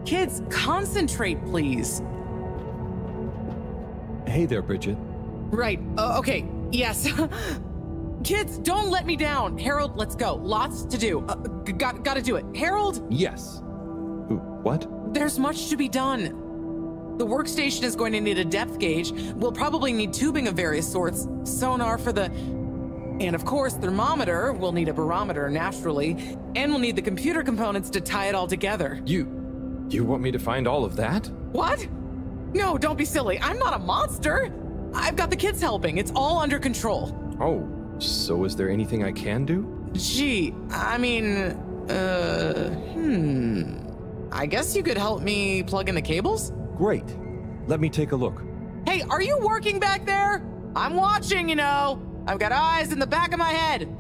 Kids, concentrate, please. Hey there, Bridget. Right. Okay. Yes. Kids, don't let me down. Harold, let's go. Lots to do. Gotta do it. Harold? Yes. What? There's much to be done. The workstation is going to need a depth gauge. We'll probably need tubing of various sorts. Sonar for the... And of course, thermometer. We'll need a barometer, naturally. And we'll need the computer components to tie it all together. You want me to find all of that? What? No, don't be silly. I'm not a monster. I've got the kids helping. It's all under control. Oh, so is there anything I can do? Gee, I mean, I guess you could help me plug in the cables? Great. Let me take a look. Hey, are you working back there? I'm watching, you know. I've got eyes in the back of my head.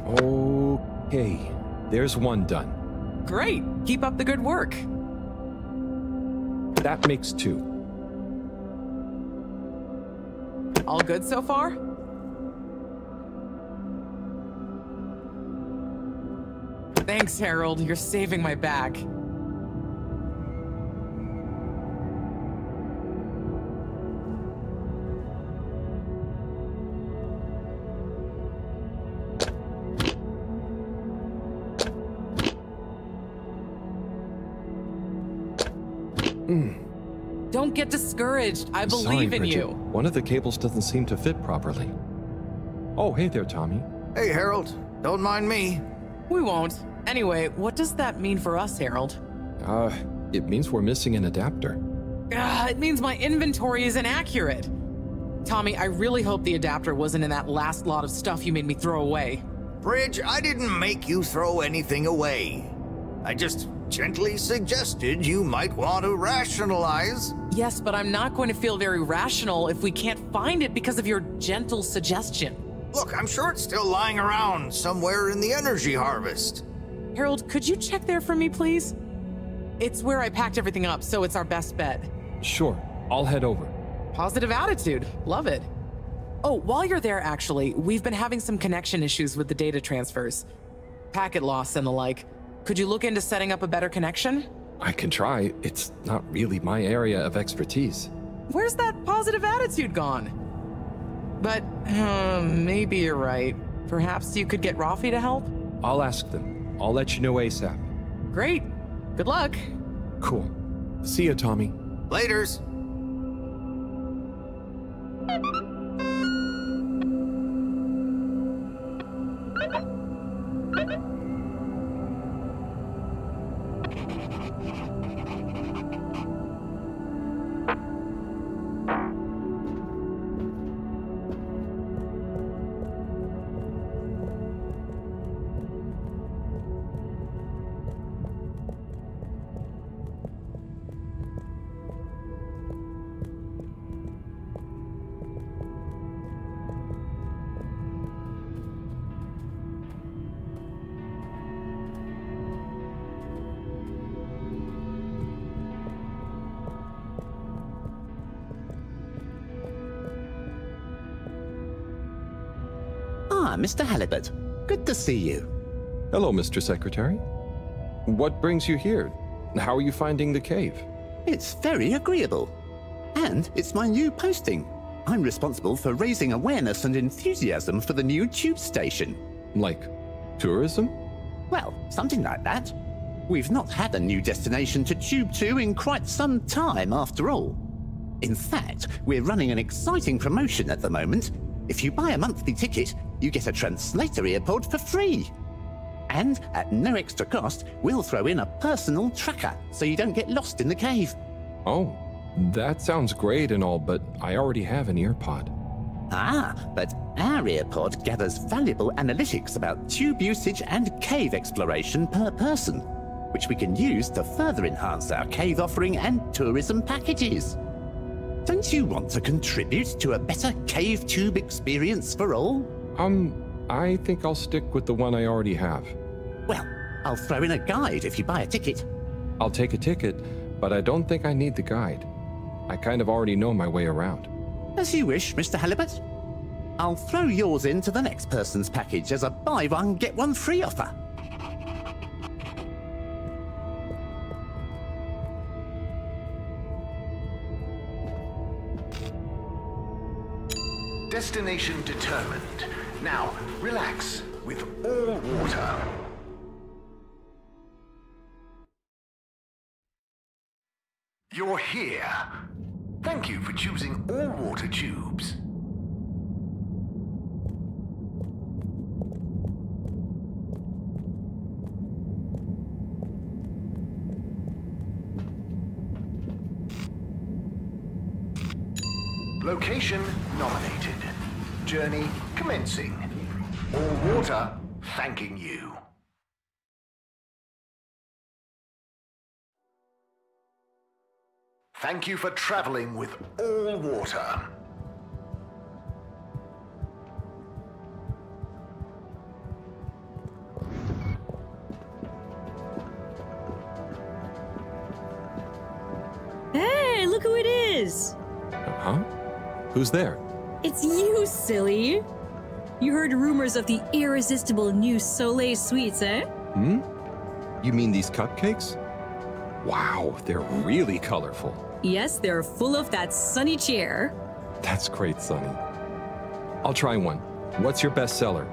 Okay, there's one done. Great. Keep up the good work. That makes 2. All good so far? Thanks, Harold. You're saving my back. Don't get discouraged. I believe in Bridget. you. One of the cables doesn't seem to fit properly. Oh, hey there, Tommy. Hey, Harold. Don't mind me. We won't. Anyway, what does that mean for us, Harold? It means we're missing an adapter. It means my inventory is inaccurate. Tommy, I really hope the adapter wasn't in that last lot of stuff you made me throw away. Bridge, I didn't make you throw anything away. I just gently suggested you might want to rationalize. Yes, but I'm not going to feel very rational if we can't find it because of your gentle suggestion. Look, I'm sure it's still lying around somewhere in the energy harvest. Harold, could you check there for me, please? It's where I packed everything up, so it's our best bet. Sure, I'll head over. Positive attitude. Love it. Oh, while you're there, actually, we've been having some connection issues with the data transfers. Packet loss and the like. Could you look into setting up a better connection? I can try. It's not really my area of expertise. Where's that positive attitude gone? But, maybe you're right. Perhaps you could get Rafi to help? I'll ask them. I'll let you know ASAP. Great. Good luck. Cool. See ya, Tommy. Laters. Mr. Halibut. Good to see you. Hello, Mr. Secretary. What brings you here? How are you finding the cave? It's very agreeable. And it's my new posting. I'm responsible for raising awareness and enthusiasm for the new tube station. Like tourism? Well, something like that. We've not had a new destination to tube to in quite some time, after all. In fact, we're running an exciting promotion at the moment. If you buy a monthly ticket, you get a translator earpod for free. And at no extra cost, we'll throw in a personal tracker so you don't get lost in the cave. Oh, that sounds great and all, but I already have an earpod. Ah, but our earpod gathers valuable analytics about tube usage and cave exploration per person, which we can use to further enhance our cave offering and tourism packages. Don't you want to contribute to a better cave tube experience for all? I think I'll stick with the one I already have. Well, I'll throw in a guide if you buy a ticket. I'll take a ticket, but I don't think I need the guide. I kind of already know my way around. As you wish, Mr. Halibut. I'll throw yours into the next person's package as a buy one, get one free offer. Destination determined. Now, relax with all water. You're here. Thank you for choosing all water tubes. Location nominated. Journey commencing. All water thanking you. Thank you for traveling with all water. Hey, look who it is! Huh? Who's there? It's you, silly! You heard rumors of the irresistible new Soleil sweets, eh? Hmm? You mean these cupcakes? Wow, they're really colorful. Yes, they're full of that sunny cheer. That's great, Sonny. I'll try one. What's your bestseller?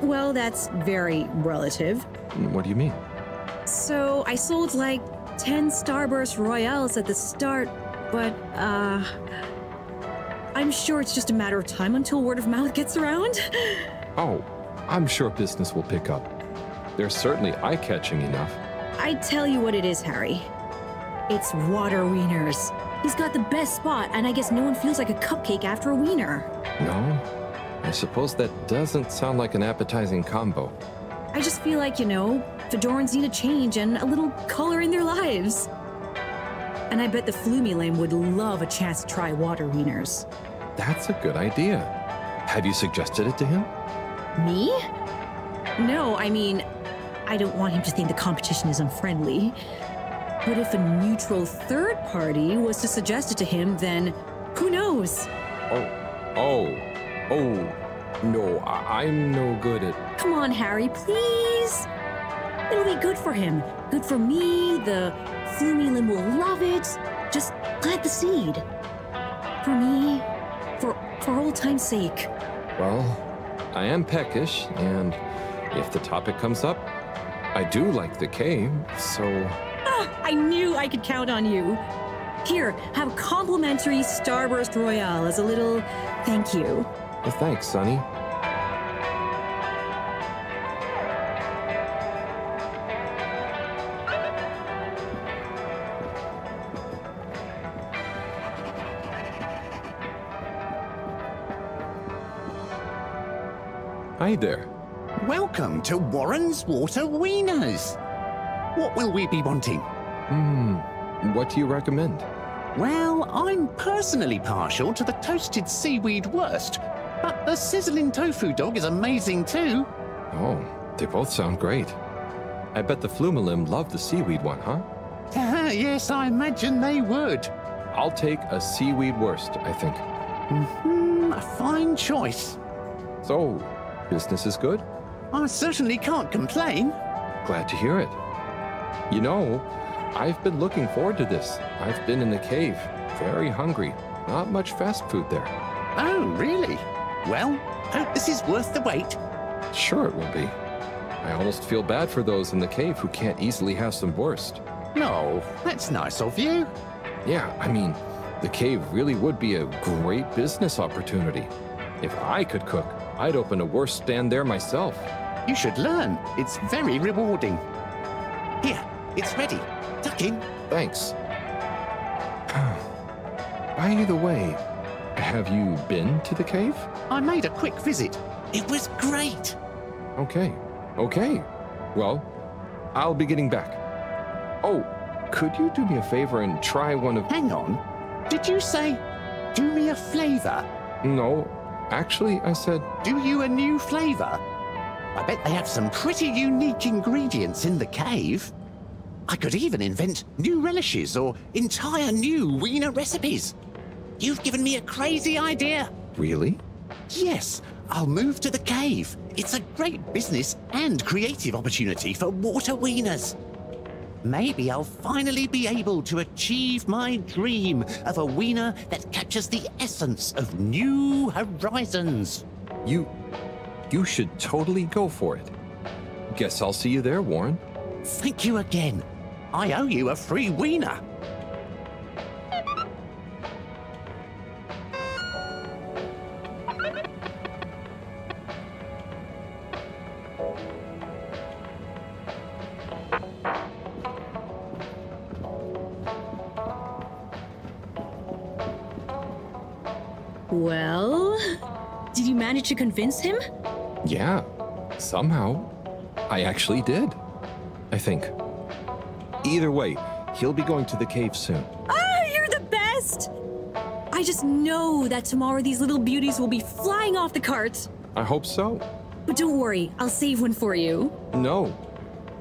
Well, that's very relative. What do you mean? So, I sold like 10 Starburst Royales at the start, but, I'm sure it's just a matter of time until word of mouth gets around. Oh, I'm sure business will pick up. They're certainly eye-catching enough. I tell you what it is, Harry. It's water wieners. He's got the best spot, and I guess no one feels like a cupcake after a wiener. No? I suppose that doesn't sound like an appetizing combo. I just feel like, Fedorans need a change and a little color in their lives. And I bet the Flumilim would love a chance to try water wieners. That's a good idea. Have you suggested it to him? Me? No, I mean, I don't want him to think the competition is unfriendly. But if a neutral third party was to suggest it to him, then who knows? No, I'm no good at... Come on, Harry, please. It'll be good for him. Good for me, the Flumilim will love it. Just plant the seed. For me, for old time's sake. Well, I am peckish, and if the topic comes up, I do like the cave, so... I knew I could count on you. Here, have a complimentary Starburst Royale as a little thank you. Well, thanks, Sonny. Hi there. Welcome to Warren's Water Wieners. What will we be wanting? What do you recommend? Well, I'm personally partial to the toasted seaweed wurst, but the sizzling tofu dog is amazing too. Oh, they both sound great. I bet the Flumilim love the seaweed one, huh? Yes, I imagine they would. I'll take a seaweed wurst, I think. A fine choice. So, business is good? I certainly can't complain. Glad to hear it. I've been looking forward to this. I've been in the cave, very hungry. Not much fast food there. Oh, really? Well, hope this is worth the wait. Sure it will be. I almost feel bad for those in the cave who can't easily have some wurst. No, that's nice of you. Yeah, I mean, the cave really would be a great business opportunity. If I could cook, I'd open a wurst stand there myself. You should learn. It's very rewarding. Here, it's ready. Tuck in. Thanks. By the way, have you been to the cave? I made a quick visit. It was great. Okay. Well, I'll be getting back. Oh, could you do me a favor and try one of... Hang on. Did you say, do me a flavor? No, actually, I said... Do you a new flavor? I bet they have some pretty unique ingredients in the cave. I could even invent new relishes or entire new wiener recipes. You've given me a crazy idea. Really? Yes, I'll move to the cave. It's a great business and creative opportunity for water wieners. Maybe I'll finally be able to achieve my dream of a wiener that captures the essence of new horizons. You should totally go for it. Guess I'll see you there, Warren. Thank you again. I owe you a free wiener. Well, Did you manage to convince him? Yeah, somehow. I actually did. I think. Either way, he'll be going to the cave soon. Ah, you're the best! I just know that tomorrow these little beauties will be flying off the cart. I hope so. But don't worry, I'll save one for you. No.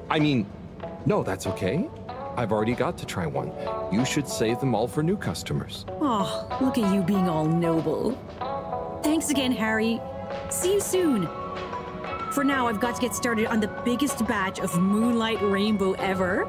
I mean, no, that's okay. I've already got to try one. You should save them all for new customers. Oh, look at you being all noble. Thanks again, Harry. See you soon. For now, I've got to get started on the biggest batch of Moonlight Rainbow ever.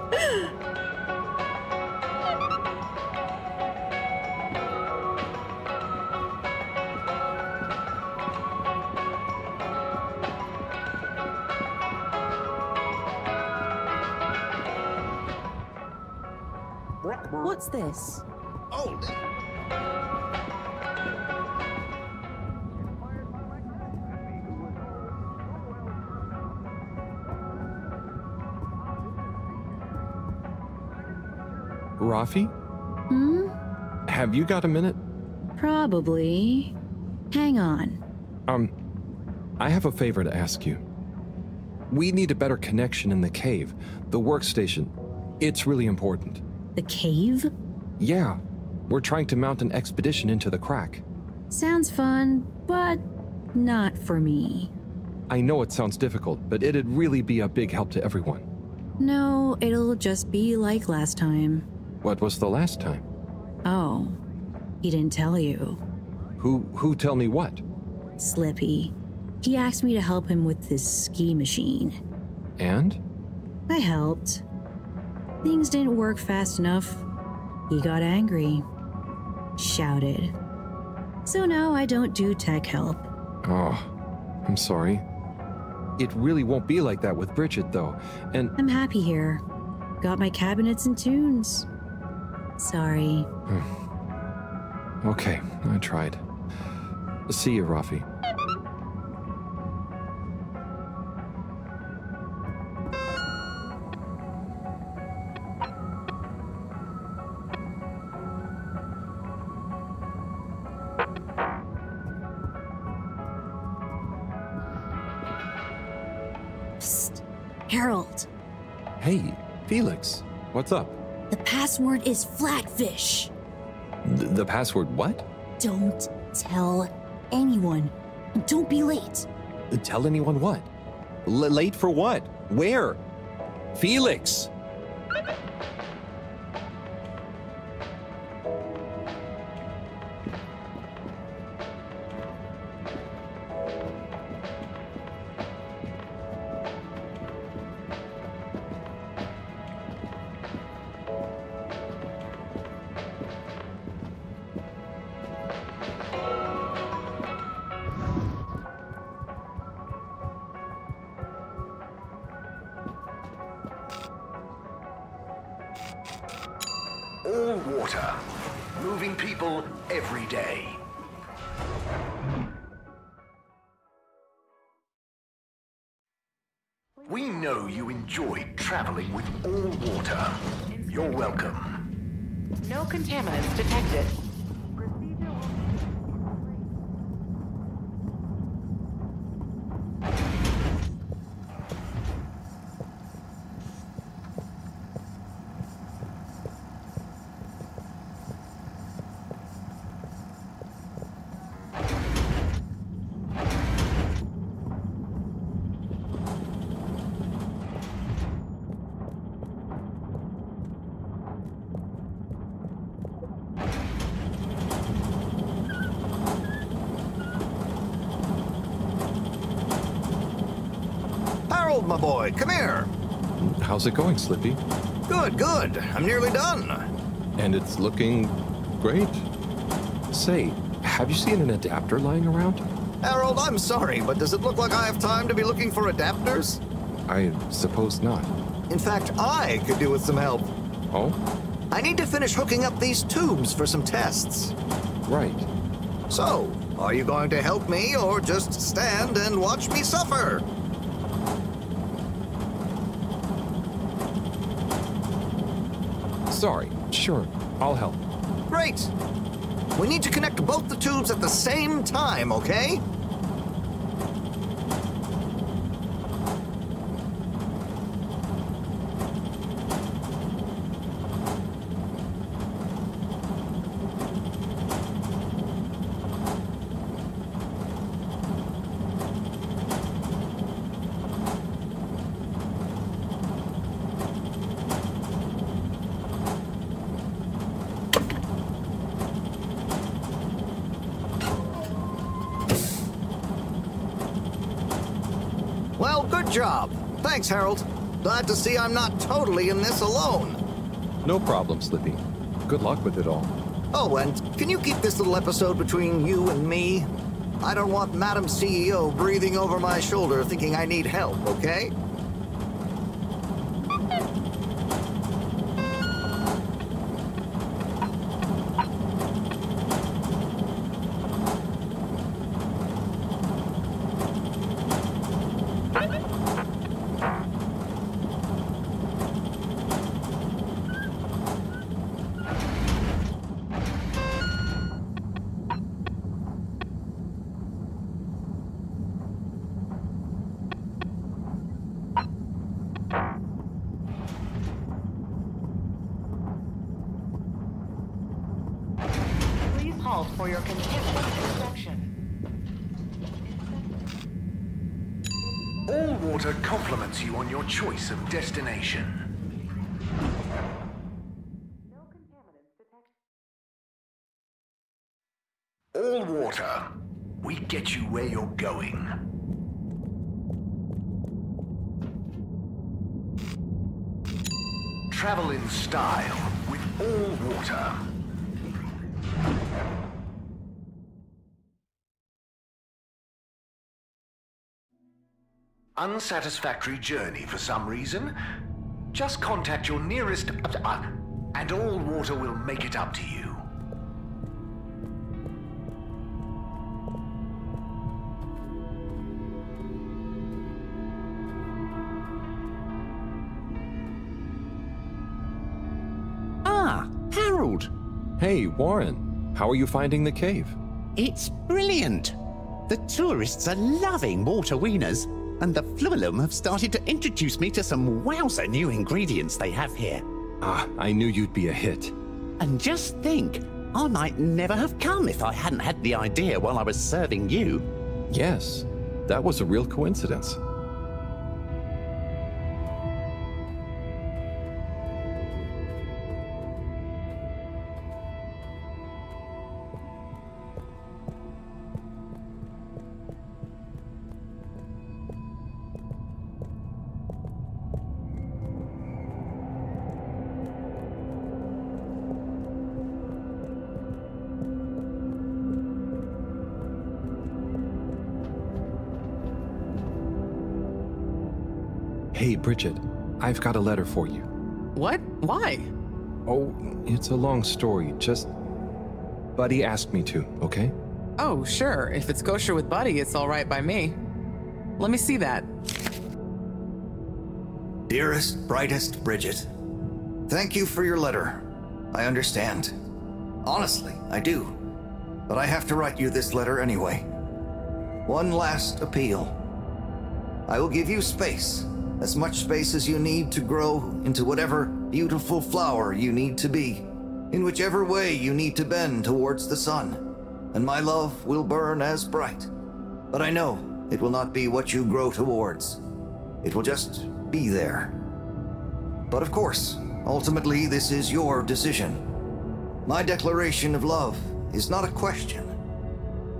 What's this? Oh, Rafi? Hmm? Have you got a minute? Probably. Hang on. I have a favor to ask you. We need a better connection in the cave, the workstation. It's really important. The cave? Yeah. We're trying to mount an expedition into the crack. Sounds fun, but not for me. I know it sounds difficult, but it'd really be a big help to everyone. No, it'll just be like last time. What was the last time? Oh, he didn't tell you. Who tell me what? Slippy. He asked me to help him with this ski machine. And? I helped. Things didn't work fast enough. He got angry. Shouted. So now I don't do tech help. Oh, I'm sorry. It really won't be like that with Bridget, though, and... I'm happy here. Got my cabinets and tunes. Sorry. Okay, I tried. See you, Rafi. Psst. Harold. Hey, Felix. What's up? The password is Flatfish. The password what? Don't tell anyone. And don't be late. Tell anyone what? Late for what? Where? Felix! All water, moving people every day. We know you enjoy traveling with all water. You're welcome. No contaminants detected. Harold, my boy, come here. How's it going, Slippy? Good, good. I'm nearly done. And it's looking great. Say, have you seen an adapter lying around? Harold, I'm sorry, but does it look like I have time to be looking for adapters? I suppose not. In fact, I could do with some help. Oh? I need to finish hooking up these tubes for some tests. Right. So, are you going to help me or just stand and watch me suffer? Sorry. Sure. I'll help. Great. We need to connect both the tubes at the same time, okay? Good job. Thanks, Harold. Glad to see I'm not totally in this alone. No problem, Slippy. Good luck with it all. Oh, and can you keep this little episode between you and me? I don't want Madam CEO breathing over my shoulder thinking I need help, okay? For your continued inspection. All water compliments you on your choice of destination. All water, we get you where you're going. Travel in style with all water. Unsatisfactory journey for some reason? Just contact your nearest and all water will make it up to you. Ah, Harold. Hey, Warren. How are you finding the cave? It's brilliant. The tourists are loving water wieners. And the Fluilum have started to introduce me to some wowzer new ingredients they have here. Ah, I knew you'd be a hit. And just think, I might never have come if I hadn't had the idea while I was serving you. Yes, that was a real coincidence. Hey, Bridget, I've got a letter for you. What? Why? Oh, it's a long story. Just... Buddy asked me to, okay? Oh, sure. If it's kosher with Buddy, it's all right by me. Let me see that. Dearest, brightest Bridget, thank you for your letter. I understand. Honestly, I do. But I have to write you this letter anyway. One last appeal. I will give you space. As much space as you need to grow into whatever beautiful flower you need to be, in whichever way you need to bend towards the sun, and my love will burn as bright. But I know it will not be what you grow towards. It will just be there. But of course, ultimately this is your decision. My declaration of love is not a question.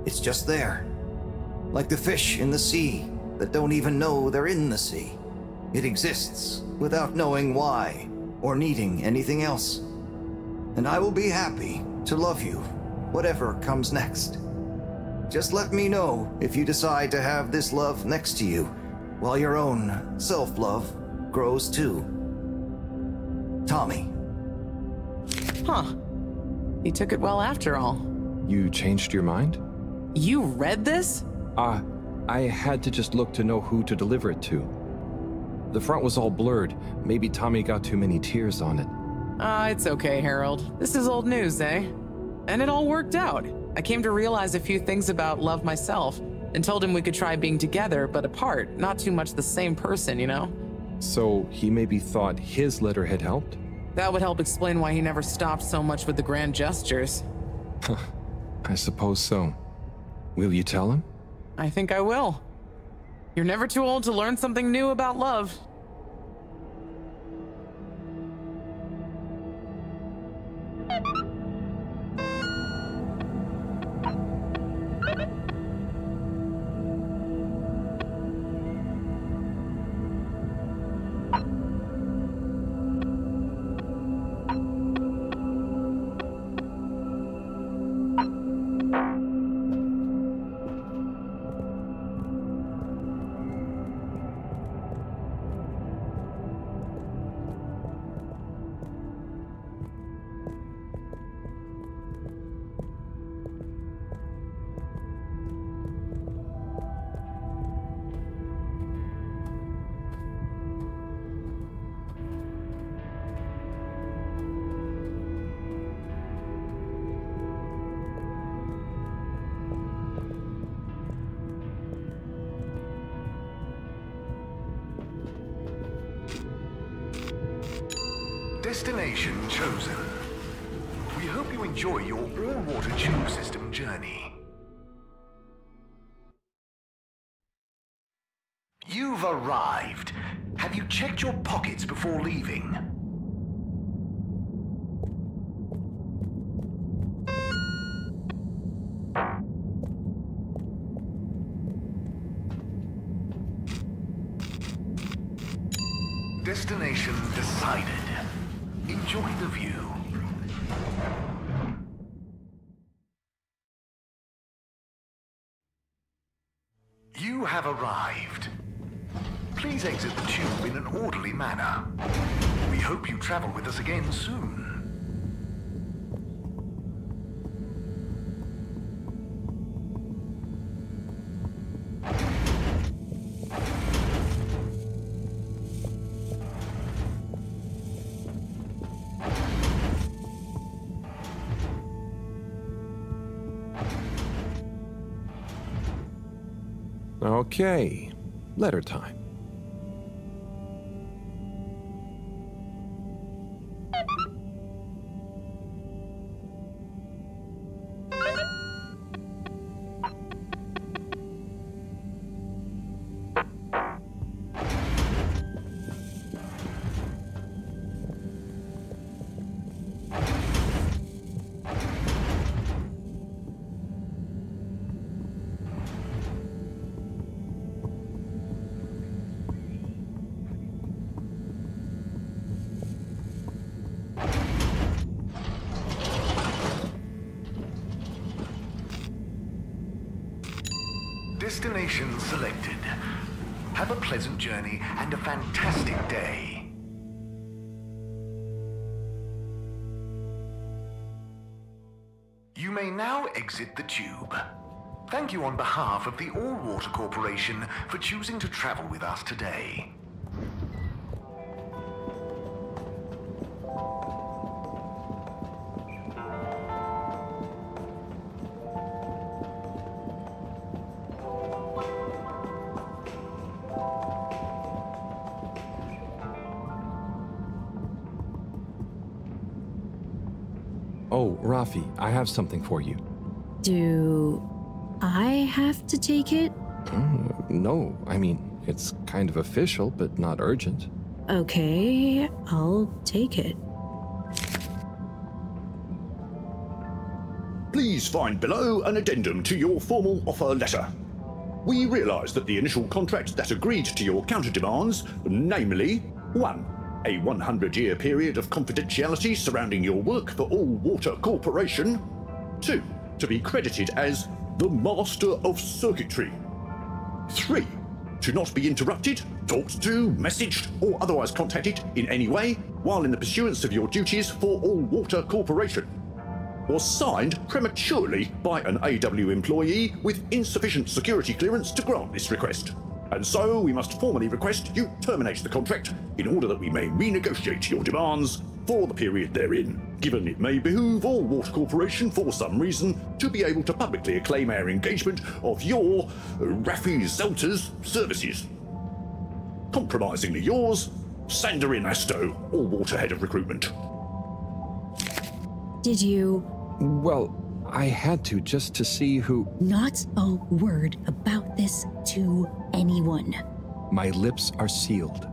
It's just there. Like the fish in the sea that don't even know they're in the sea. It exists without knowing why or needing anything else. And I will be happy to love you, whatever comes next. Just let me know if you decide to have this love next to you, while your own self-love grows too. Tommy. Huh. He took it well after all. You changed your mind? You read this? I had to just look to know who to deliver it to. The front was all blurred. Maybe Tommy got too many tears on it. It's okay, Harold. This is old news, eh? And it all worked out. I came to realize a few things about love myself, and told him we could try being together, but apart. Not too much the same person, you know? So he maybe thought his letter had helped? That would help explain why he never stopped so much with the grand gestures. I suppose so. Will you tell him? I think I will. You're never too old to learn something new about love. Destination chosen. We hope you enjoy your all-water tube system journey. You've arrived. Have you checked your pockets before leaving? Destination decided. Enjoy the view. You have arrived. Please exit the tube in an orderly manner. We hope you travel with us again soon. Okay, letter time. Destination selected. Have a pleasant journey and a fantastic day. You may now exit the tube. Thank you on behalf of the All Water Corporation for choosing to travel with us today. Oh, Rafi, I have something for you. Do I have to take it? No, I mean, it's kind of official, but not urgent. Okay, I'll take it. Please find below an addendum to your formal offer letter. We realise that the initial contract that agreed to your counter-demands, namely 1. A 100-year period of confidentiality surrounding your work for All Water Corporation. 2. To be credited as the Master of Circuitry. 3. To not be interrupted, talked to, messaged, or otherwise contacted in any way while in the pursuance of your duties for All Water Corporation. Or signed prematurely by an AW employee with insufficient security clearance to grant this request. And so we must formally request you terminate the contract in order that we may renegotiate your demands for the period therein, given it may behoove All Water Corporation for some reason to be able to publicly acclaim our engagement of your Rafi Zelter's services. Compromisingly yours, Sandarin Asto, All Water Head of Recruitment. Did you... Well, I had to just to see who... Not a word about this to anyone. My lips are sealed.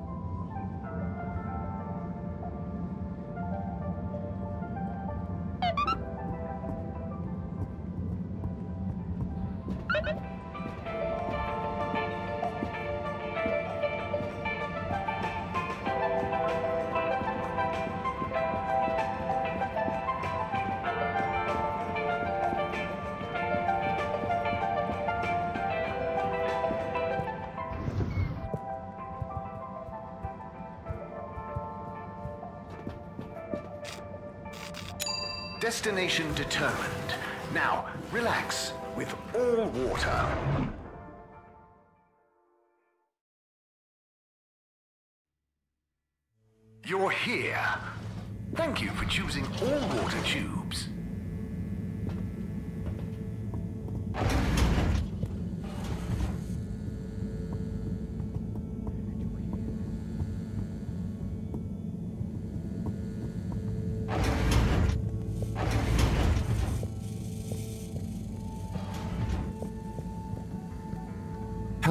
Destination determined. Now, relax with All Water. You're here. Thank you for choosing All Water Tubes.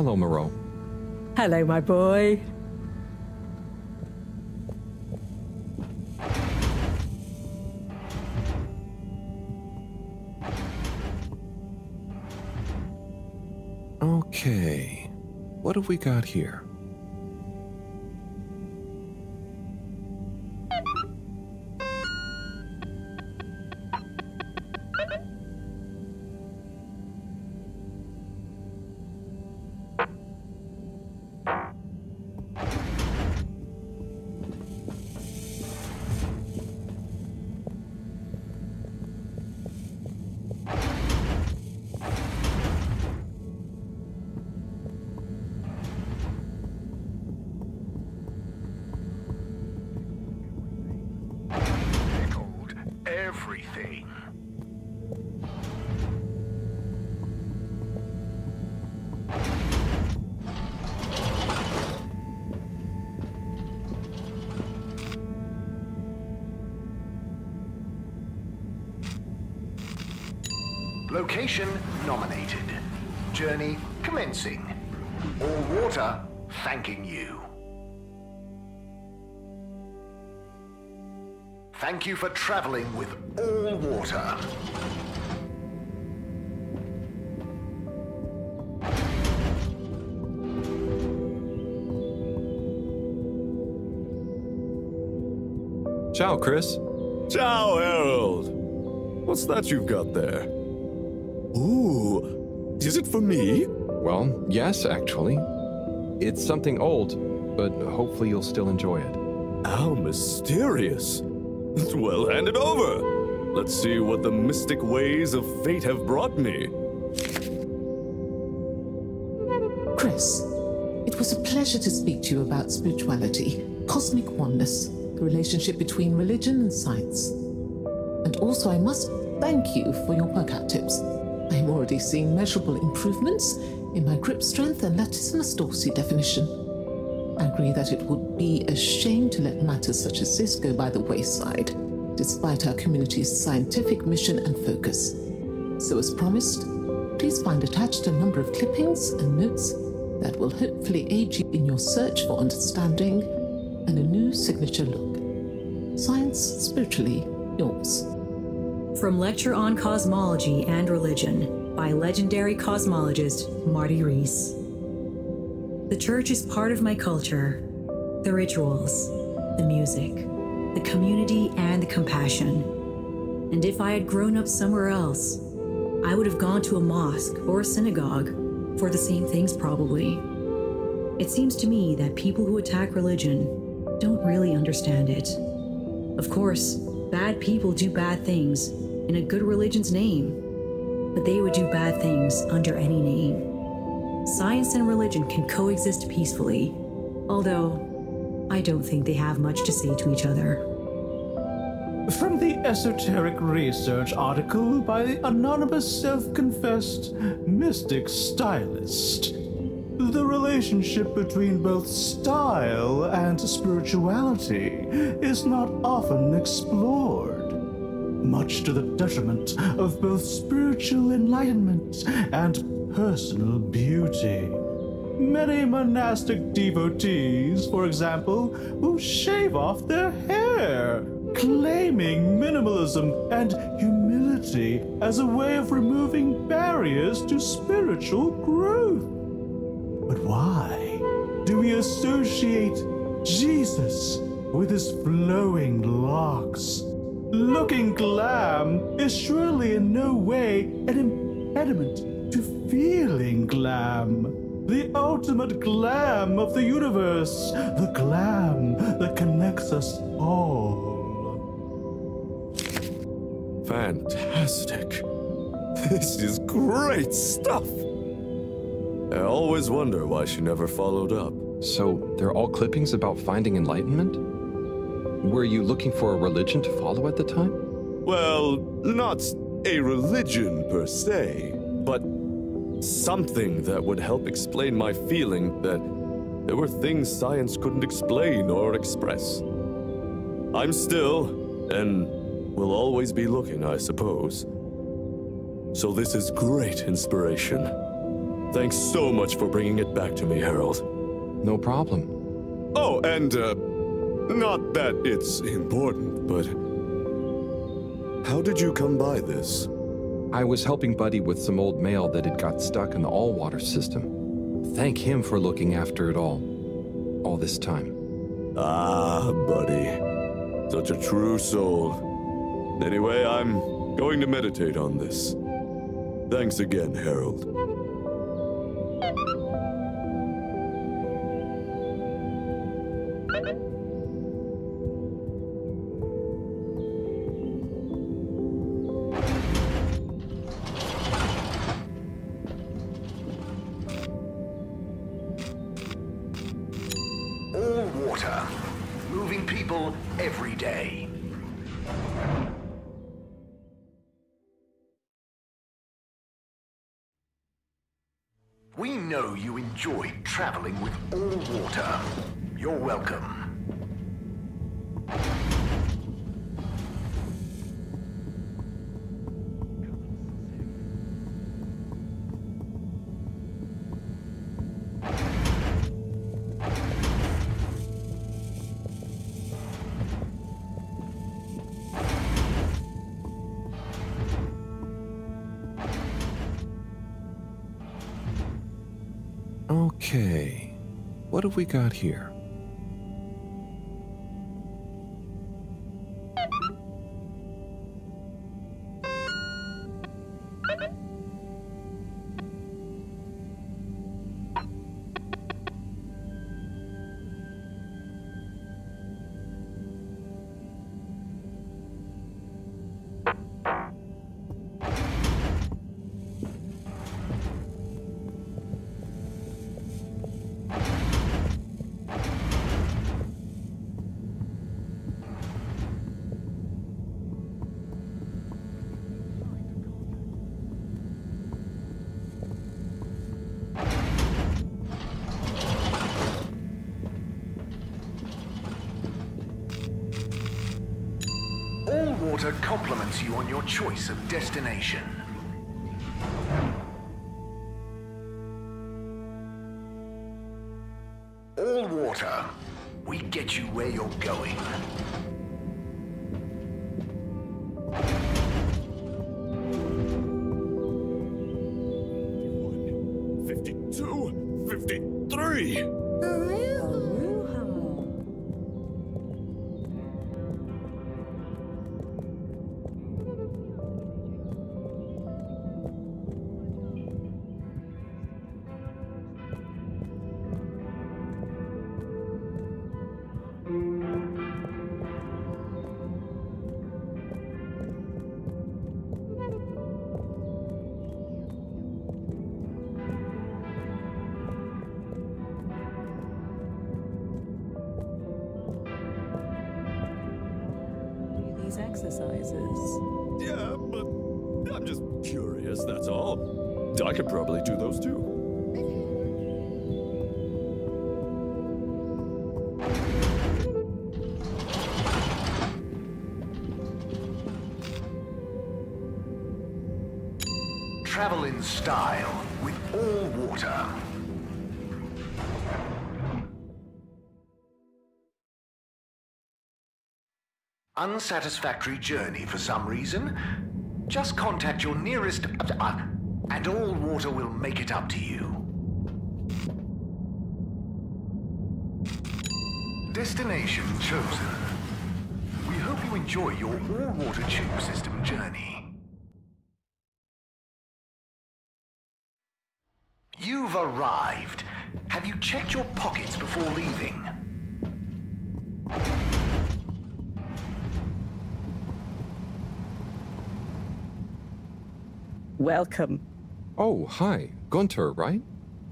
Hello, Moreau. Hello, my boy. Okay, what have we got here? Everything. Location nominated. Journey commencing. All water thanking you. Thank you for traveling with all water. Ciao, Chris. Ciao, Harold. What's that you've got there? Ooh, is it for me? Well, yes, actually. It's something old, but hopefully you'll still enjoy it. How mysterious. Well, hand it over. Let's see what the mystic ways of fate have brought me. Chris, it was a pleasure to speak to you about spirituality, cosmic oneness, the relationship between religion and science. And also, I must thank you for your workout tips. I am already seeing measurable improvements in my grip strength and latissimus dorsi definition. I agree that it would be a shame to let matters such as this go by the wayside, despite our community's scientific mission and focus. So as promised, please find attached a number of clippings and notes that will hopefully aid you in your search for understanding and a new signature look. Science spiritually yours. From Lecture on Cosmology and Religion by legendary cosmologist Marty Rees. The church is part of my culture, the rituals, the music, the community, and the compassion. And if I had grown up somewhere else, I would have gone to a mosque or a synagogue for the same things probably. It seems to me that people who attack religion don't really understand it. Of course, bad people do bad things in a good religion's name, but they would do bad things under any name. Science and religion can coexist peacefully, although I don't think they have much to say to each other. From the esoteric research article by the anonymous self-confessed mystic stylist, the relationship between both style and spirituality is not often explored, much to the detriment of both spiritual enlightenment and personal beauty. Many monastic devotees, for example, will shave off their hair, claiming minimalism and humility as a way of removing barriers to spiritual growth. But why do we associate Jesus with his flowing locks? Looking glam is surely in no way an impediment to feeling glam. The ultimate glam of the universe. The glam that connects us all. Fantastic. This is great stuff. I always wonder why she never followed up. So they're all clippings about finding enlightenment? Were you looking for a religion to follow at the time? Well, not a religion per se, but something that would help explain my feeling that there were things science couldn't explain or express. I'm still, and will always be looking, I suppose. So this is great inspiration. Thanks so much for bringing it back to me, Harold. No problem. Oh, and, not that it's important, but how did you come by this? I was helping Buddy with some old mail that had got stuck in the all-water system. Thank him for looking after it all this time. Ah, Buddy. Such a true soul. Anyway, I'm going to meditate on this. Thanks again, Harold. All water. Moving people every day. We know you enjoyed traveling with all water. You're welcome. Okay, what have we got here? All water compliments you on your choice of destination. All water, we get you where you're going. Exercises. Yeah, but I'm just curious, that's all. I could probably do those too. Travel in style with all water. Unsatisfactory journey for some reason? Just contact your nearest and all water will make it up to you. Destination chosen. We hope you enjoy your all-water tube system journey. You've arrived. Have you checked your pockets before leaving? Welcome. Oh, hi. Gunter, right?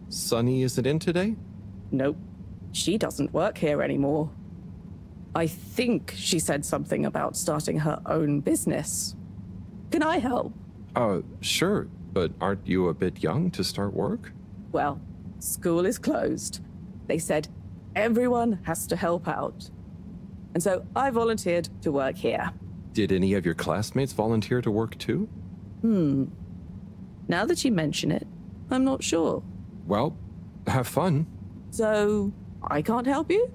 Sunny isn't in today? Nope. She doesn't work here anymore. I think she said something about starting her own business. Can I help? Sure. But aren't you a bit young to start work? Well, school is closed. They said everyone has to help out. And so I volunteered to work here. Did any of your classmates volunteer to work too? Now that you mention it, I'm not sure. Well, have fun. So, I can't help you?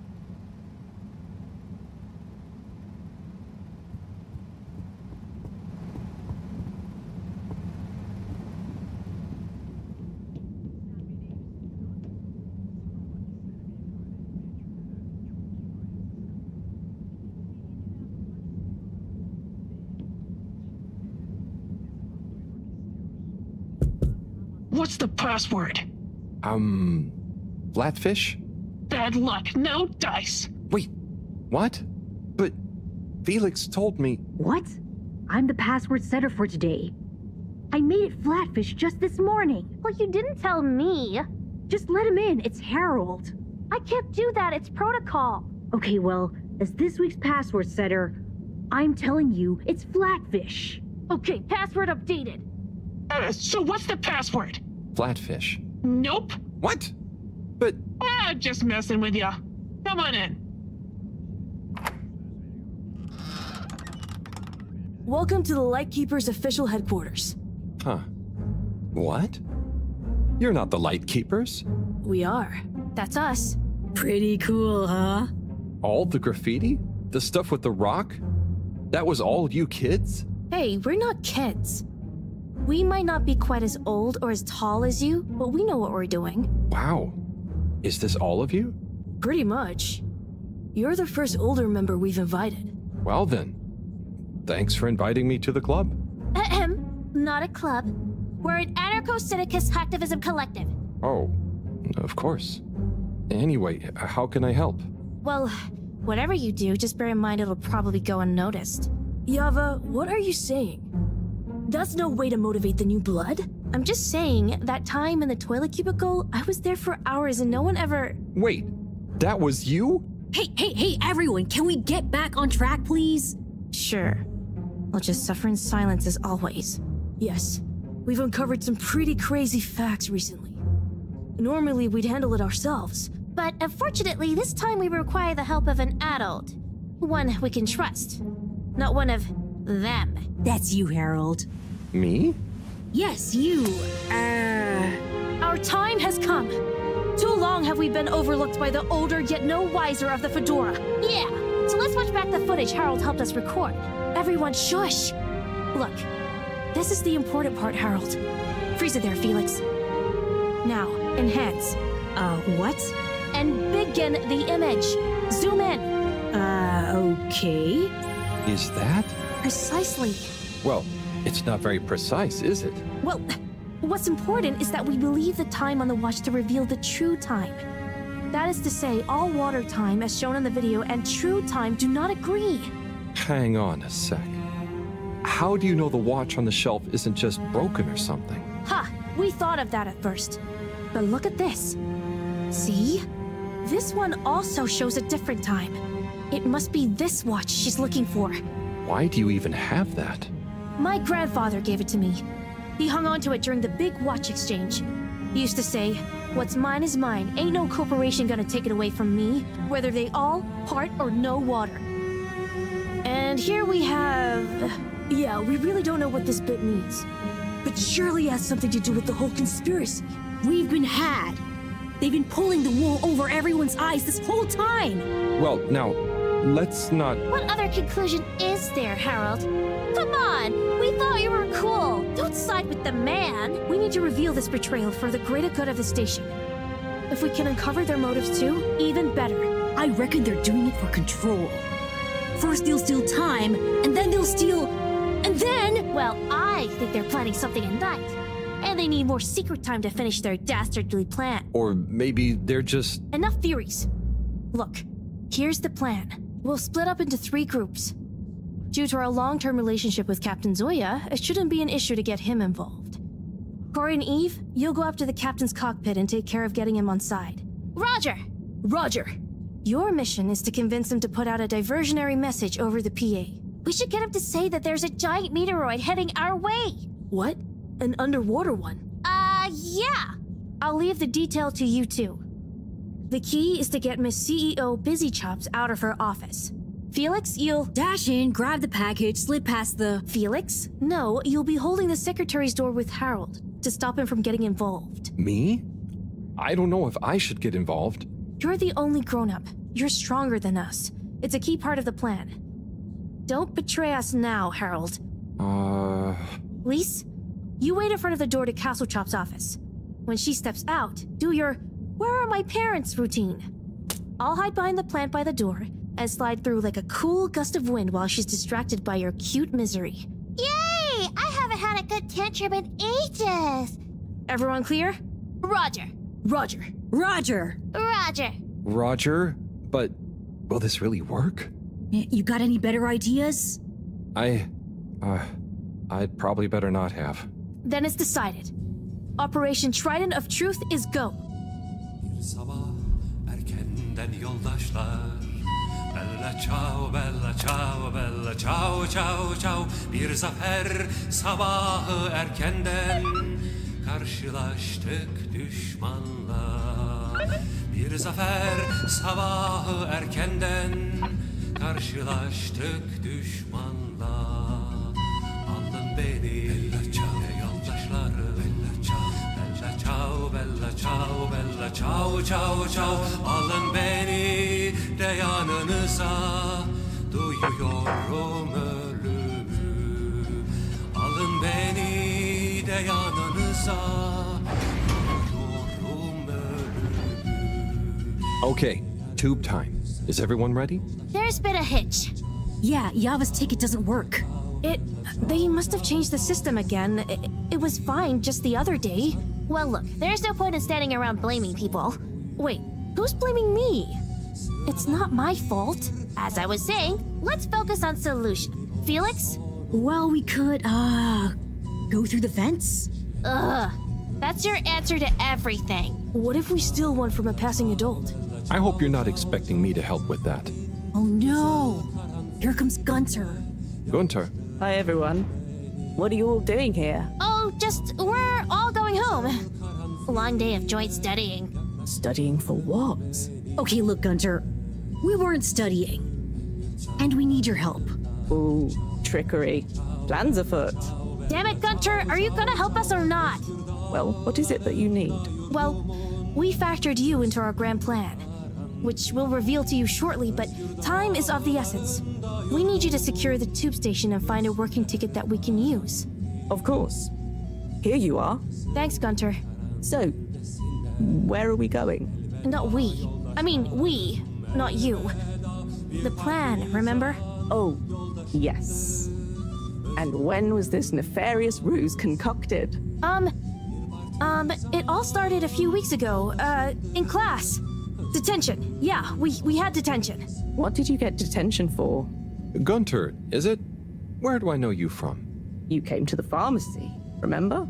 What's the password? Flatfish? Bad luck, no dice. Wait, what? But Felix told me... What? I'm the password setter for today. I made it Flatfish just this morning. Well, you didn't tell me. Just let him in, it's Harold. I can't do that, it's protocol. Okay, well, as this week's password setter, I'm telling you, it's Flatfish. Okay, password updated. So what's the password? Flatfish. Nope. What? But... just messing with ya. Come on in. Welcome to the Lightkeeper's official headquarters. Huh. What? You're not the Lightkeepers? We are. That's us. Pretty cool, huh? All the graffiti? The stuff with the rock? That was all you kids? Hey, we're not kids. We might not be quite as old or as tall as you, but we know what we're doing. Wow. Is this all of you? Pretty much. You're the first older member we've invited. Well then, thanks for inviting me to the club. Not a club. We're an anarcho-syndicist hacktivism collective. Oh, of course. Anyway, how can I help? Well, whatever you do, just bear in mind it'll probably go unnoticed. Yava, what are you saying? That's no way to motivate the new blood. I'm just saying, that time in the toilet cubicle, I was there for hours and no one ever... Wait, that was you? Hey, everyone, can we get back on track, please? Sure. I'll just suffer in silence as always. Yes, we've uncovered some pretty crazy facts recently. Normally, we'd handle it ourselves. But unfortunately, this time we require the help of an adult. One we can trust. Not one of them. That's you, Harold. Me? Yes, you. Our time has come. Too long have we been overlooked by the older yet no wiser of the Fedora. Yeah, so let's watch back the footage Harold helped us record. Everyone shush. Look, this is the important part, Harold. Freeze it there, Felix. Now, enhance. What? And begin the image. Zoom in. Okay. Is that? Precisely. Well, it's not very precise, is it? Well, what's important is that we believe the time on the watch to reveal the true time. That is to say, all water time, as shown in the video, and true time do not agree. Hang on a sec. How do you know the watch on the shelf isn't just broken or something? Ha! We thought of that at first. But look at this. See? This one also shows a different time. It must be this watch she's looking for. Why do you even have that? My grandfather gave it to me. He hung on to it during the big watch exchange. He used to say, "What's mine is mine. Ain't no corporation gonna take it away from me, whether they all, part, or no water." And here we have... Yeah, we really don't know what this bit means. But surely it has something to do with the whole conspiracy. We've been had. They've been pulling the wool over everyone's eyes this whole time. Well, now, let's not... What other conclusion is there, Harold? Come on! We thought you were cool! Don't side with the man! We need to reveal this betrayal for the greater good of the station. If we can uncover their motives too, even better. I reckon they're doing it for control. First they'll steal time, and then they'll steal... and then... Well, I think they're planning something at night. And they need more secret time to finish their dastardly plan. Or maybe they're just... Enough theories. Look, here's the plan. We'll split up into 3 groups. Due to our long-term relationship with Captain Zoya, it shouldn't be an issue to get him involved. Corey and Eve, you'll go up to the captain's cockpit and take care of getting him on side. Roger! Roger! Your mission is to convince him to put out a diversionary message over the PA. We should get him to say that there's a giant meteoroid heading our way! What? An underwater one? Yeah! I'll leave the detail to you two. The key is to get Miss CEO Busy Chops out of her office. Felix, you'll... Dash in, grab the package, slip past the... Felix? No, you'll be holding the secretary's door with Harold. to stop him from getting involved. Me? I don't know if I should get involved. You're the only grown-up. You're stronger than us. It's a key part of the plan. Don't betray us now, Harold. Lise, you wait in front of the door to Castle Chop's office. When she steps out, do your "Where are my parents?" routine. I'll hide behind the plant by the door and slide through like a cool gust of wind while she's distracted by your cute misery. Yay! I haven't had a good tantrum in ages. Everyone clear? Roger. Roger. Roger. Roger. Roger? But will this really work? You got any better ideas? I'd probably better not have. Then it's decided. Operation Trident of Truth is go. Erkenden yoldaşlar. Bella ciao, bella ciao, bella ciao, ciao, ciao. Bir zafer sabahı erkenden karşılaştık düşmanla. Bir zafer sabahı erkenden karşılaştık düşmanla. Alın beni yoldaşları. Bella ciao, bella ciao, bella ciao, ciao, ciao. Alın beni de yanınıza, duyuyorum ölümü. Alın beni de yanınıza, duyuyorum ölümü. Okay, tube time. Is everyone ready? There's been a hitch. Yeah, Yava's ticket doesn't work. They must have changed the system again. It was fine just the other day. Well, look, there's no point in standing around blaming people. Wait, who's blaming me? It's not my fault. As I was saying, let's focus on solution. Felix? Well, we could, go through the fence? Ugh, that's your answer to everything. What if we steal one from a passing adult? I hope you're not expecting me to help with that. Oh no! Here comes Gunter. Gunter. Hi everyone. What are you all doing here? Oh, we're all going home. Long day of joint studying. Studying for what? Okay, look, Gunter. We weren't studying. And we need your help. Ooh, trickery. Plans afoot. Damn it, Gunter, are you gonna help us or not? Well, what is it that you need? Well, we factored you into our grand plan, which we'll reveal to you shortly, but time is of the essence. We need you to secure the tube station and find a working ticket that we can use. Of course. Here you are. Thanks, Gunter. So, where are we going? Not we. I mean, we, not you. The plan, remember? Oh, yes. And when was this nefarious ruse concocted? It all started a few weeks ago, in class. Detention. Yeah, we had detention. What did you get detention for? Gunter, is it? Where do I know you from? You came to the pharmacy, remember?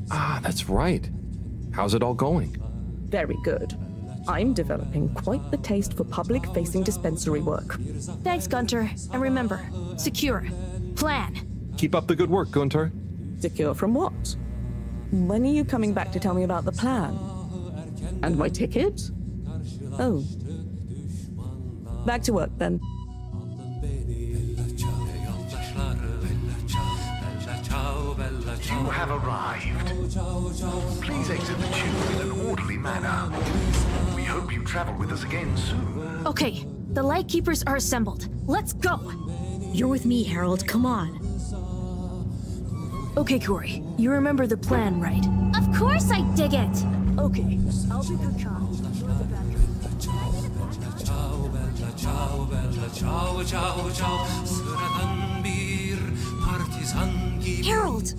Ah, that's right. How's it all going? Very good. I'm developing quite the taste for public-facing dispensary work. Thanks, Gunter. And remember, secure. Plan. Keep up the good work, Gunter. Secure from what? When are you coming back to tell me about the plan? And my ticket? Oh. Back to work, then. You have arrived. Please exit the tube in an orderly manner. We hope you travel with us again soon. Okay, the Lightkeepers are assembled. Let's go! You're with me, Harold. Come on. Okay, Corey. You remember the plan, right? Of course I dig it! Okay, I'll be good cop. Harold!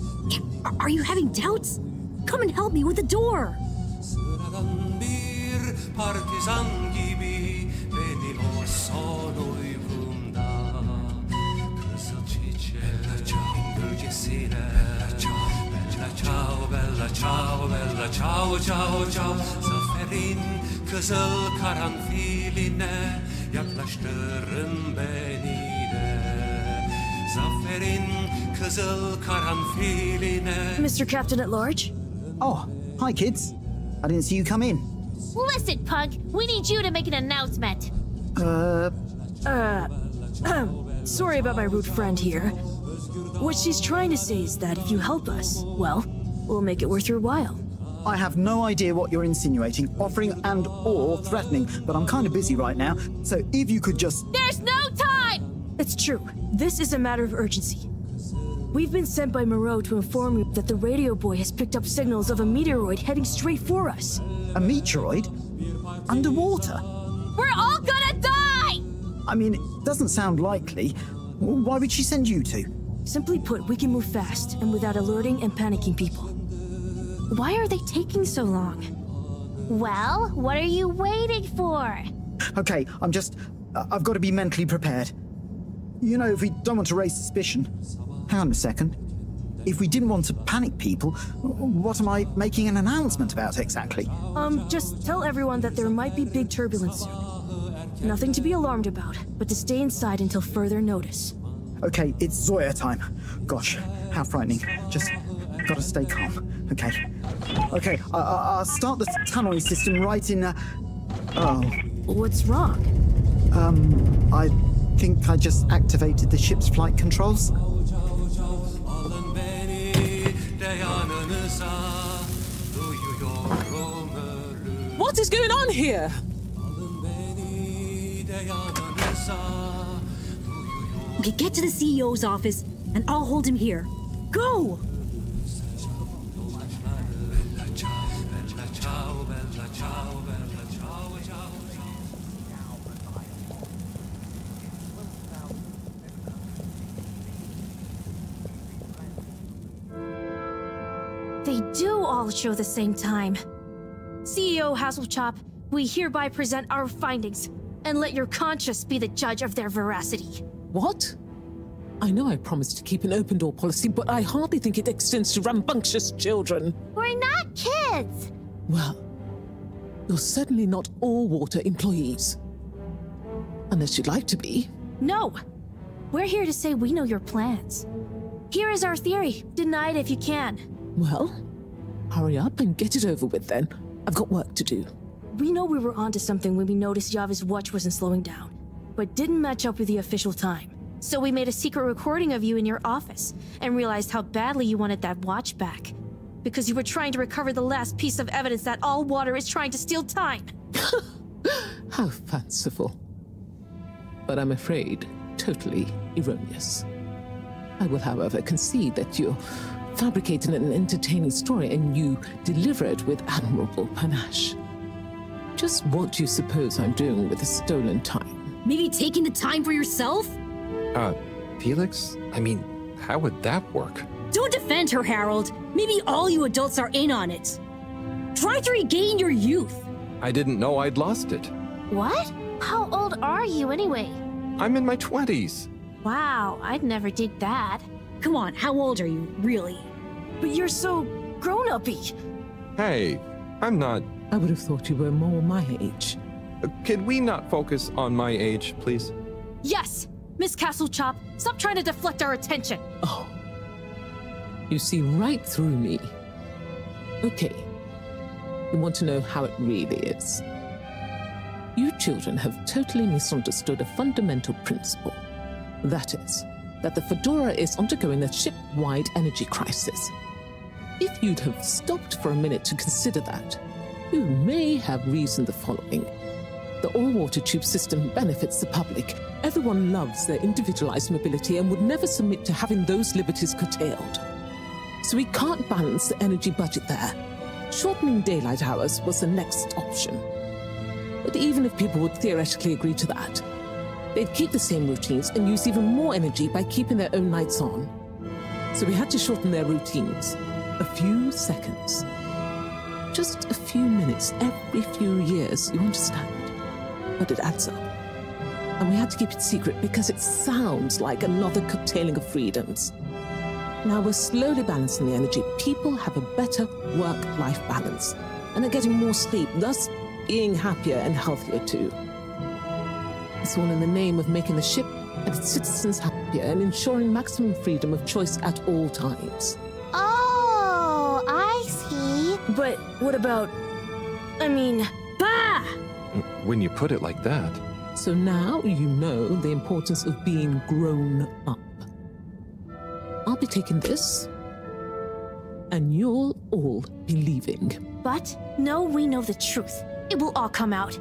Are you having doubts? Come and help me with the door! Zaferin kızıl karanfiline yaklaştırın beni de. Zaferin kızıl karanfiline. Mr. Captain at Large? Oh, hi kids. I didn't see you come in. Listen, Pug, we need you to make an announcement. Sorry about my rude friend here. What she's trying to say is that if you help us, well, We'll make it worth your while. I have no idea what you're insinuating, offering and or threatening, but I'm kind of busy right now, so if you could just... There's no time! It's true. This is a matter of urgency. We've been sent by Moreau to inform you that the radio boy has picked up signals of a meteoroid heading straight for us. A meteoroid? Underwater? We're all gonna die! I mean, it doesn't sound likely. Why would she send you two? Simply put, we can move fast and without alerting and panicking people. Why are they taking so long? Well, what are you waiting for? Okay, I've got to be mentally prepared. You know, if we don't want to raise suspicion... Hang on a second. If we didn't want to panic people, what am I making an announcement about exactly? Just tell everyone that there might be big turbulence soon. Nothing to be alarmed about, but to stay inside until further notice. Okay, it's Zoya time. Gosh, how frightening. Just gotta stay calm. Okay, I'll start the tunneling system right in... Oh. What's wrong? I think I just activated the ship's flight controls. What is going on here? Okay, get to the CEO's office, and I'll hold him here. Go! They do all show the same time. CEO Hasselchop, we hereby present our findings, and let your conscience be the judge of their veracity. What? I know I promised to keep an open door policy, but I hardly think it extends to rambunctious children. We're not kids! Well, you're certainly not all water employees. Unless you'd like to be. No! We're here to say we know your plans. Here is our theory. Deny it if you can. Well, hurry up and get it over with then. I've got work to do. We know we were onto something when we noticed Yava's watch wasn't slowing down, but didn't match up with the official time. So we made a secret recording of you in your office, and realized how badly you wanted that watch back. Because you were trying to recover the last piece of evidence that all water is trying to steal time. How fanciful. But I'm afraid, totally erroneous. I will, however, concede that you're fabricating an entertaining story and you deliver it with admirable panache. Just what do you suppose I'm doing with the stolen time? Maybe taking the time for yourself? Felix? I mean, how would that work? Don't defend her, Harold. Maybe all you adults are in on it. Try to regain your youth. I didn't know I'd lost it. What? How old are you anyway? I'm in my 20s. Wow, I'd never did that. Come on, how old are you, really? But you're so grown-up-y. Hey, I'm not... I would have thought you were more my age. Could we not focus on my age, please? Yes! Miss Castlechop, stop trying to deflect our attention! Oh. You see right through me. Okay. You want to know how it really is. You children have totally misunderstood a fundamental principle. That is, that the Fedora is undergoing a ship-wide energy crisis. If you'd have stopped for a minute to consider that, you may have reasoned the following. The all-water tube system benefits the public. Everyone loves their individualized mobility and would never submit to having those liberties curtailed. So we can't balance the energy budget there. Shortening daylight hours was the next option. But even if people would theoretically agree to that, they'd keep the same routines and use even more energy by keeping their own lights on. So we had to shorten their routines. A few seconds. Just a few minutes every few years, you understand? But it adds up. And we had to keep it secret because it sounds like another curtailing of freedoms. Now we're slowly balancing the energy. People have a better work-life balance and are getting more sleep, thus being happier and healthier too. It's all in the name of making the ship and its citizens happier and ensuring maximum freedom of choice at all times. Oh, I see. But what about... Bah! When you put it like that. So now you know the importance of being grown up. I'll be taking this. and you'll all be leaving. But no, we know the truth. It will all come out.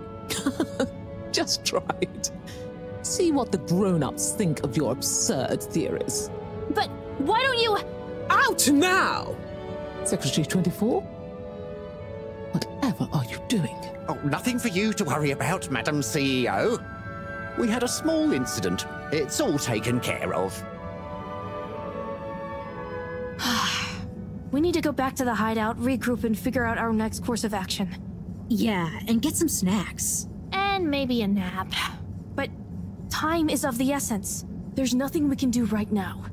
Just try it. See what the grown-ups think of your absurd theories. But why don't you... Out now! Secretary 24? Whatever are you doing? Oh, nothing for you to worry about, Madam CEO. We had a small incident. It's all taken care of. We need to go back to the hideout, regroup, and figure out our next course of action. Yeah, and get some snacks. And maybe a nap. But time is of the essence. There's nothing we can do right now.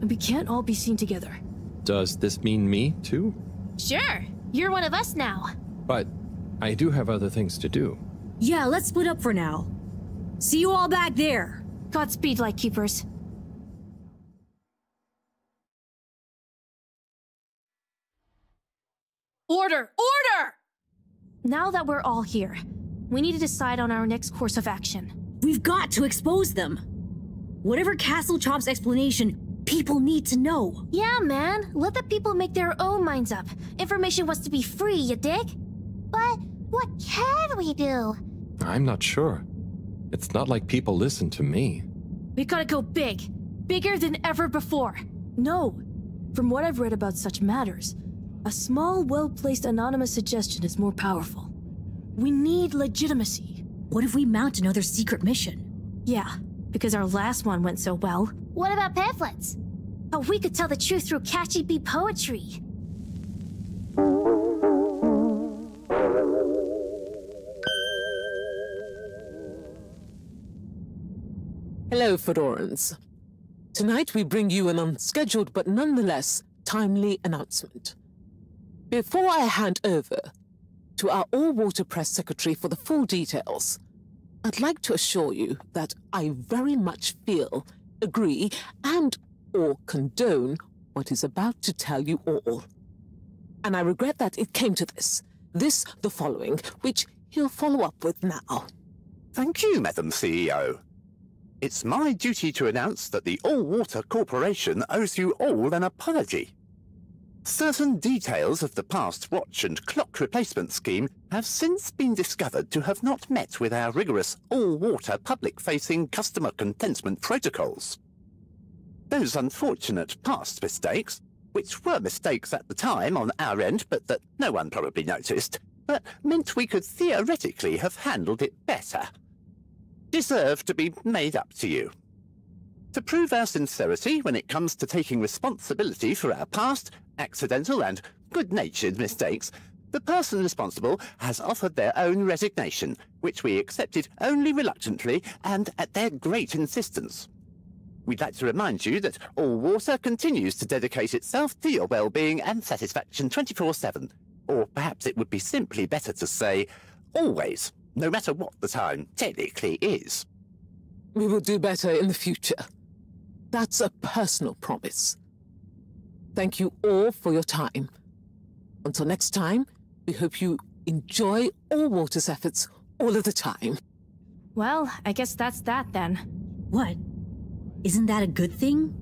And we can't all be seen together. Does this mean me, too? Sure, you're one of us now. But I do have other things to do. Yeah, let's split up for now. See you all back there. Godspeed, Lightkeepers. Order! Order! Now that we're all here, we need to decide on our next course of action. We've got to expose them. Whatever Castle Chop's explanation, people need to know. Yeah, man. Let the people make their own minds up. Information wants to be free, you dig? But what can we do? I'm not sure. It's not like people listen to me. We gotta go big. Bigger than ever before. No. From what I've read about such matters, a small, well-placed anonymous suggestion is more powerful. We need legitimacy. What if we mount another secret mission? Yeah, because our last one went so well. What about pamphlets? Oh, we could tell the truth through catchy bee poetry. Hello, Fedorans. Tonight we bring you an unscheduled but nonetheless timely announcement. Before I hand over to our all-water press secretary for the full details, I'd like to assure you that I very much feel, agree, and/or condone what is about to tell you all. And I regret that it came to this, the following, which he'll follow up with now. Thank you, Madam CEO. It's my duty to announce that the All-Water Corporation owes you all an apology. Certain details of the past watch and clock replacement scheme have since been discovered to have not met with our rigorous all-water public-facing customer contentment protocols. Those unfortunate past mistakes, which were mistakes at the time on our end but that no one probably noticed, but meant we could theoretically have handled it better, deserve to be made up to you. To prove our sincerity when it comes to taking responsibility for our past, accidental and good-natured mistakes, the person responsible has offered their own resignation, which we accepted only reluctantly and at their great insistence. We'd like to remind you that All Water continues to dedicate itself to your well-being and satisfaction 24/7, or perhaps it would be simply better to say, always, no matter what the time technically is. We will do better in the future. That's a personal promise. Thank you all for your time. Until next time, we hope you enjoy All Water's efforts all of the time. Well, I guess that's that then. What? Isn't that a good thing?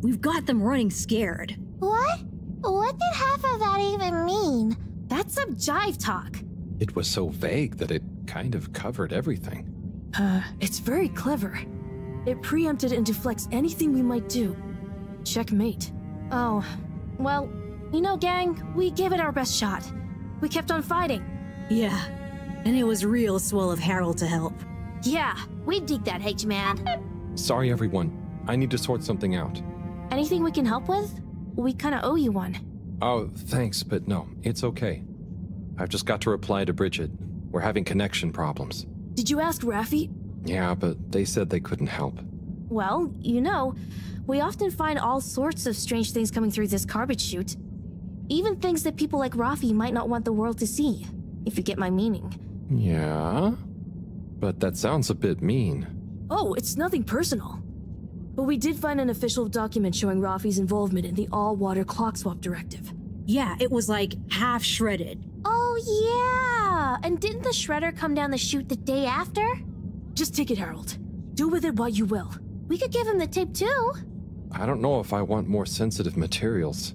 We've got them running scared. What? What did half of that even mean? That's some jive talk. It was so vague that it kind of covered everything. It's very clever. It preempted and deflects anything we might do. Checkmate. Oh, well, you know, gang, we gave it our best shot. We kept on fighting. Yeah, and it was real swell of Harold to help. Yeah, we dig that, H-Man. Sorry, everyone. I need to sort something out. Anything we can help with? We kinda owe you one. Oh, thanks, but no, it's okay. I've just got to reply to Bridget. We're having connection problems. Did you ask Raffi? Yeah, but they said they couldn't help. Well, you know, we often find all sorts of strange things coming through this garbage chute. Even things that people like Raffi might not want the world to see, if you get my meaning. Yeah? But that sounds a bit mean. Oh, it's nothing personal. But we did find an official document showing Raffi's involvement in the all-water clock swap directive. Yeah, it was like half shredded. Oh, yeah! And didn't the shredder come down the chute the day after? Just take it, Harold. Do with it what you will. We could give him the tape, too. I don't know if I want more sensitive materials.